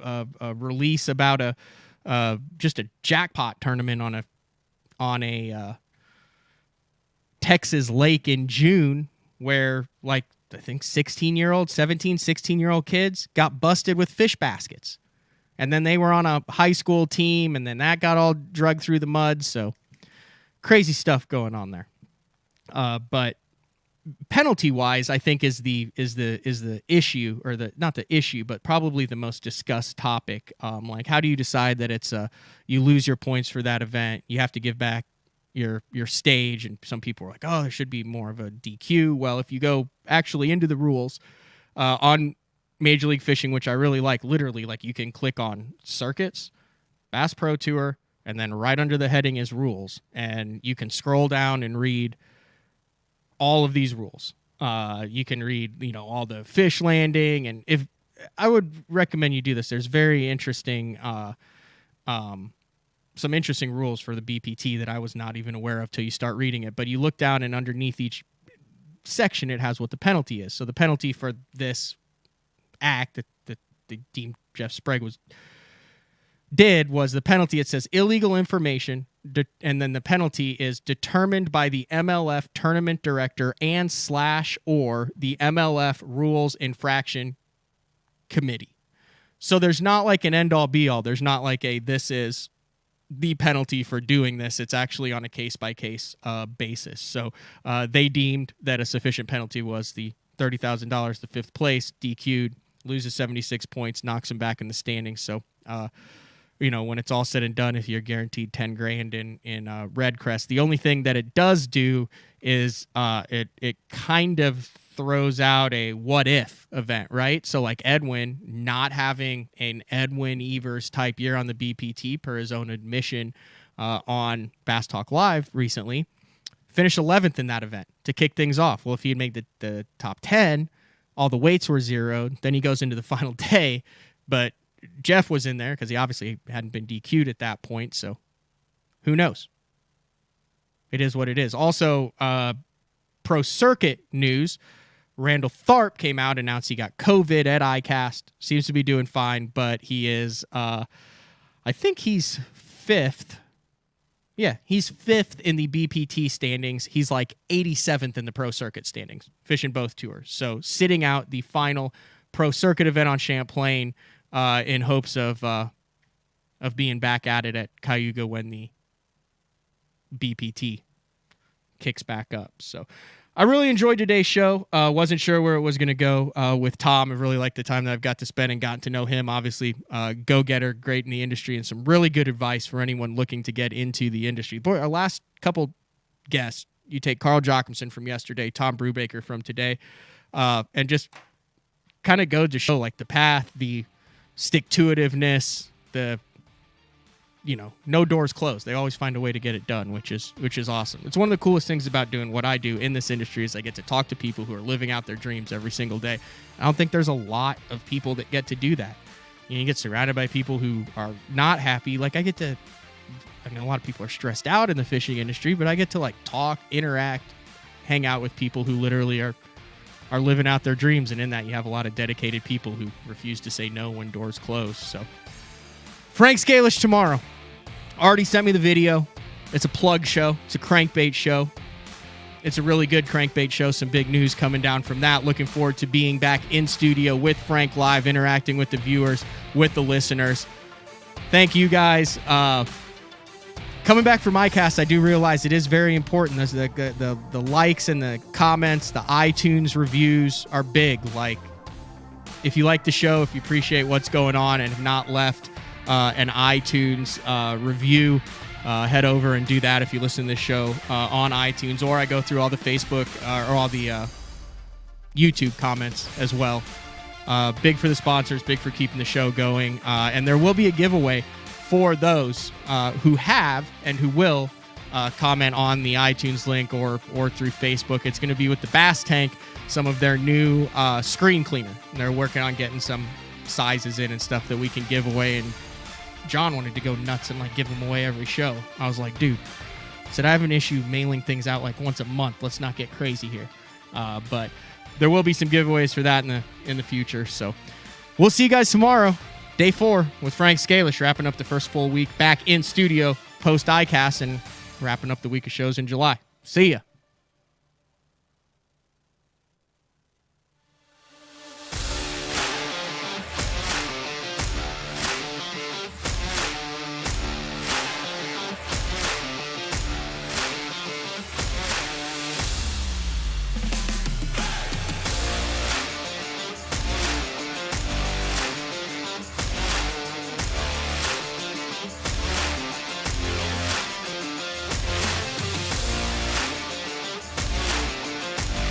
release about just a jackpot tournament on a Texas lake in June, where like I think 16-year-old kids got busted with fish baskets. And then they were on a high school team, and then that got all dragged through the mud. So crazy stuff going on there. But penalty-wise, I think is the issue, or not the issue, but probably the most discussed topic. Like, how do you decide that it's you lose your points for that event? You have to give back your stage, and some people are like, oh, there should be more of a DQ. Well, if you go actually into the rules on Major League Fishing, which I really like, literally, like you can click on circuits, Bass Pro Tour, and then right under the heading is rules, and you can scroll down and read all of these rules. You can read, all the fish landing, and if I would recommend you do this. There's very interesting some interesting rules for the BPT that I was not even aware of till you start reading it. But you look down, and underneath each section, it has what the penalty is. So the penalty for this act that they deemed Jeff Sprague did was the penalty. It says illegal information, and then the penalty is determined by the MLF tournament director and/or the MLF rules infraction committee. So there's not like an end all be all. There's not like this is the penalty for doing this. It's actually on a case by case basis. So they deemed that a sufficient penalty was the $30,000, the fifth place, DQ'd, loses 76 points, knocks him back in the standings. So, when it's all said and done, if you're guaranteed 10 grand in Red Crest, the only thing that it does do is it kind of throws out a what if event, right? So like Edwin not having an Edwin Evers type year on the BPT per his own admission on Bass Talk Live recently, finished 11th in that event to kick things off. Well, if he had made the top 10, all the weights were zeroed. Then he goes into the final day, but Jeff was in there because he obviously hadn't been DQ'd at that point. So who knows? It is what it is. Also, pro circuit news. Randall Tharp came out, announced he got COVID at ICAST. Seems to be doing fine, but he is, I think he's fifth. Yeah, he's fifth in the BPT standings. He's like 87th in the pro circuit standings, fishing both tours. So sitting out the final pro circuit event on Champlain in hopes of being back at it at Cayuga when the BPT kicks back up. So I really enjoyed today's show. Wasn't sure where it was going to go with Tom. I really liked the time that I've got to spend and gotten to know him. Obviously, go-getter, great in the industry, and some really good advice for anyone looking to get into the industry. Boy, our last couple guests, you take Carl Jochimson from yesterday, Tom Brewbaker from today, and just kind of go to show like the path, the stick-to-itiveness, the no doors closed. They always find a way to get it done, which is awesome. It's one of the coolest things about doing what I do in this industry is I get to talk to people who are living out their dreams every single day. I don't think there's a lot of people that get to do that. You get surrounded by people who are not happy. Like a lot of people are stressed out in the fishing industry, but I get to like talk, interact, hang out with people who literally are living out their dreams. And in that, you have a lot of dedicated people who refuse to say no when doors close. So Frank Scalish tomorrow. Already sent me the video. It's a plug show. It's a crankbait show. It's a really good crankbait show. Some big news coming down from that. Looking forward to being back in studio with Frank live, interacting with the viewers, with the listeners. Thank you guys. Coming back from ICAST, I do realize it is very important. The likes and the comments, the iTunes reviews are big. Like, if you like the show, if you appreciate what's going on and have not left an iTunes review, head over and do that if you listen to this show on iTunes, or I go through all the Facebook or all the YouTube comments as well. Big for the sponsors, big for keeping the show going, and there will be a giveaway for those who have and who will comment on the iTunes link or through Facebook. It's going to be with the Bass Tank, some of their new screen cleaner, and they're working on getting some sizes in and stuff that we can give away. And John wanted to go nuts and like give them away every show. I was like, dude, I said I have an issue mailing things out like once a month. Let's not get crazy here. But there will be some giveaways for that in the future. So we'll see you guys tomorrow, day 4 with Frank Scalish, wrapping up the first full week back in studio post ICAST and wrapping up the week of shows in July. See ya.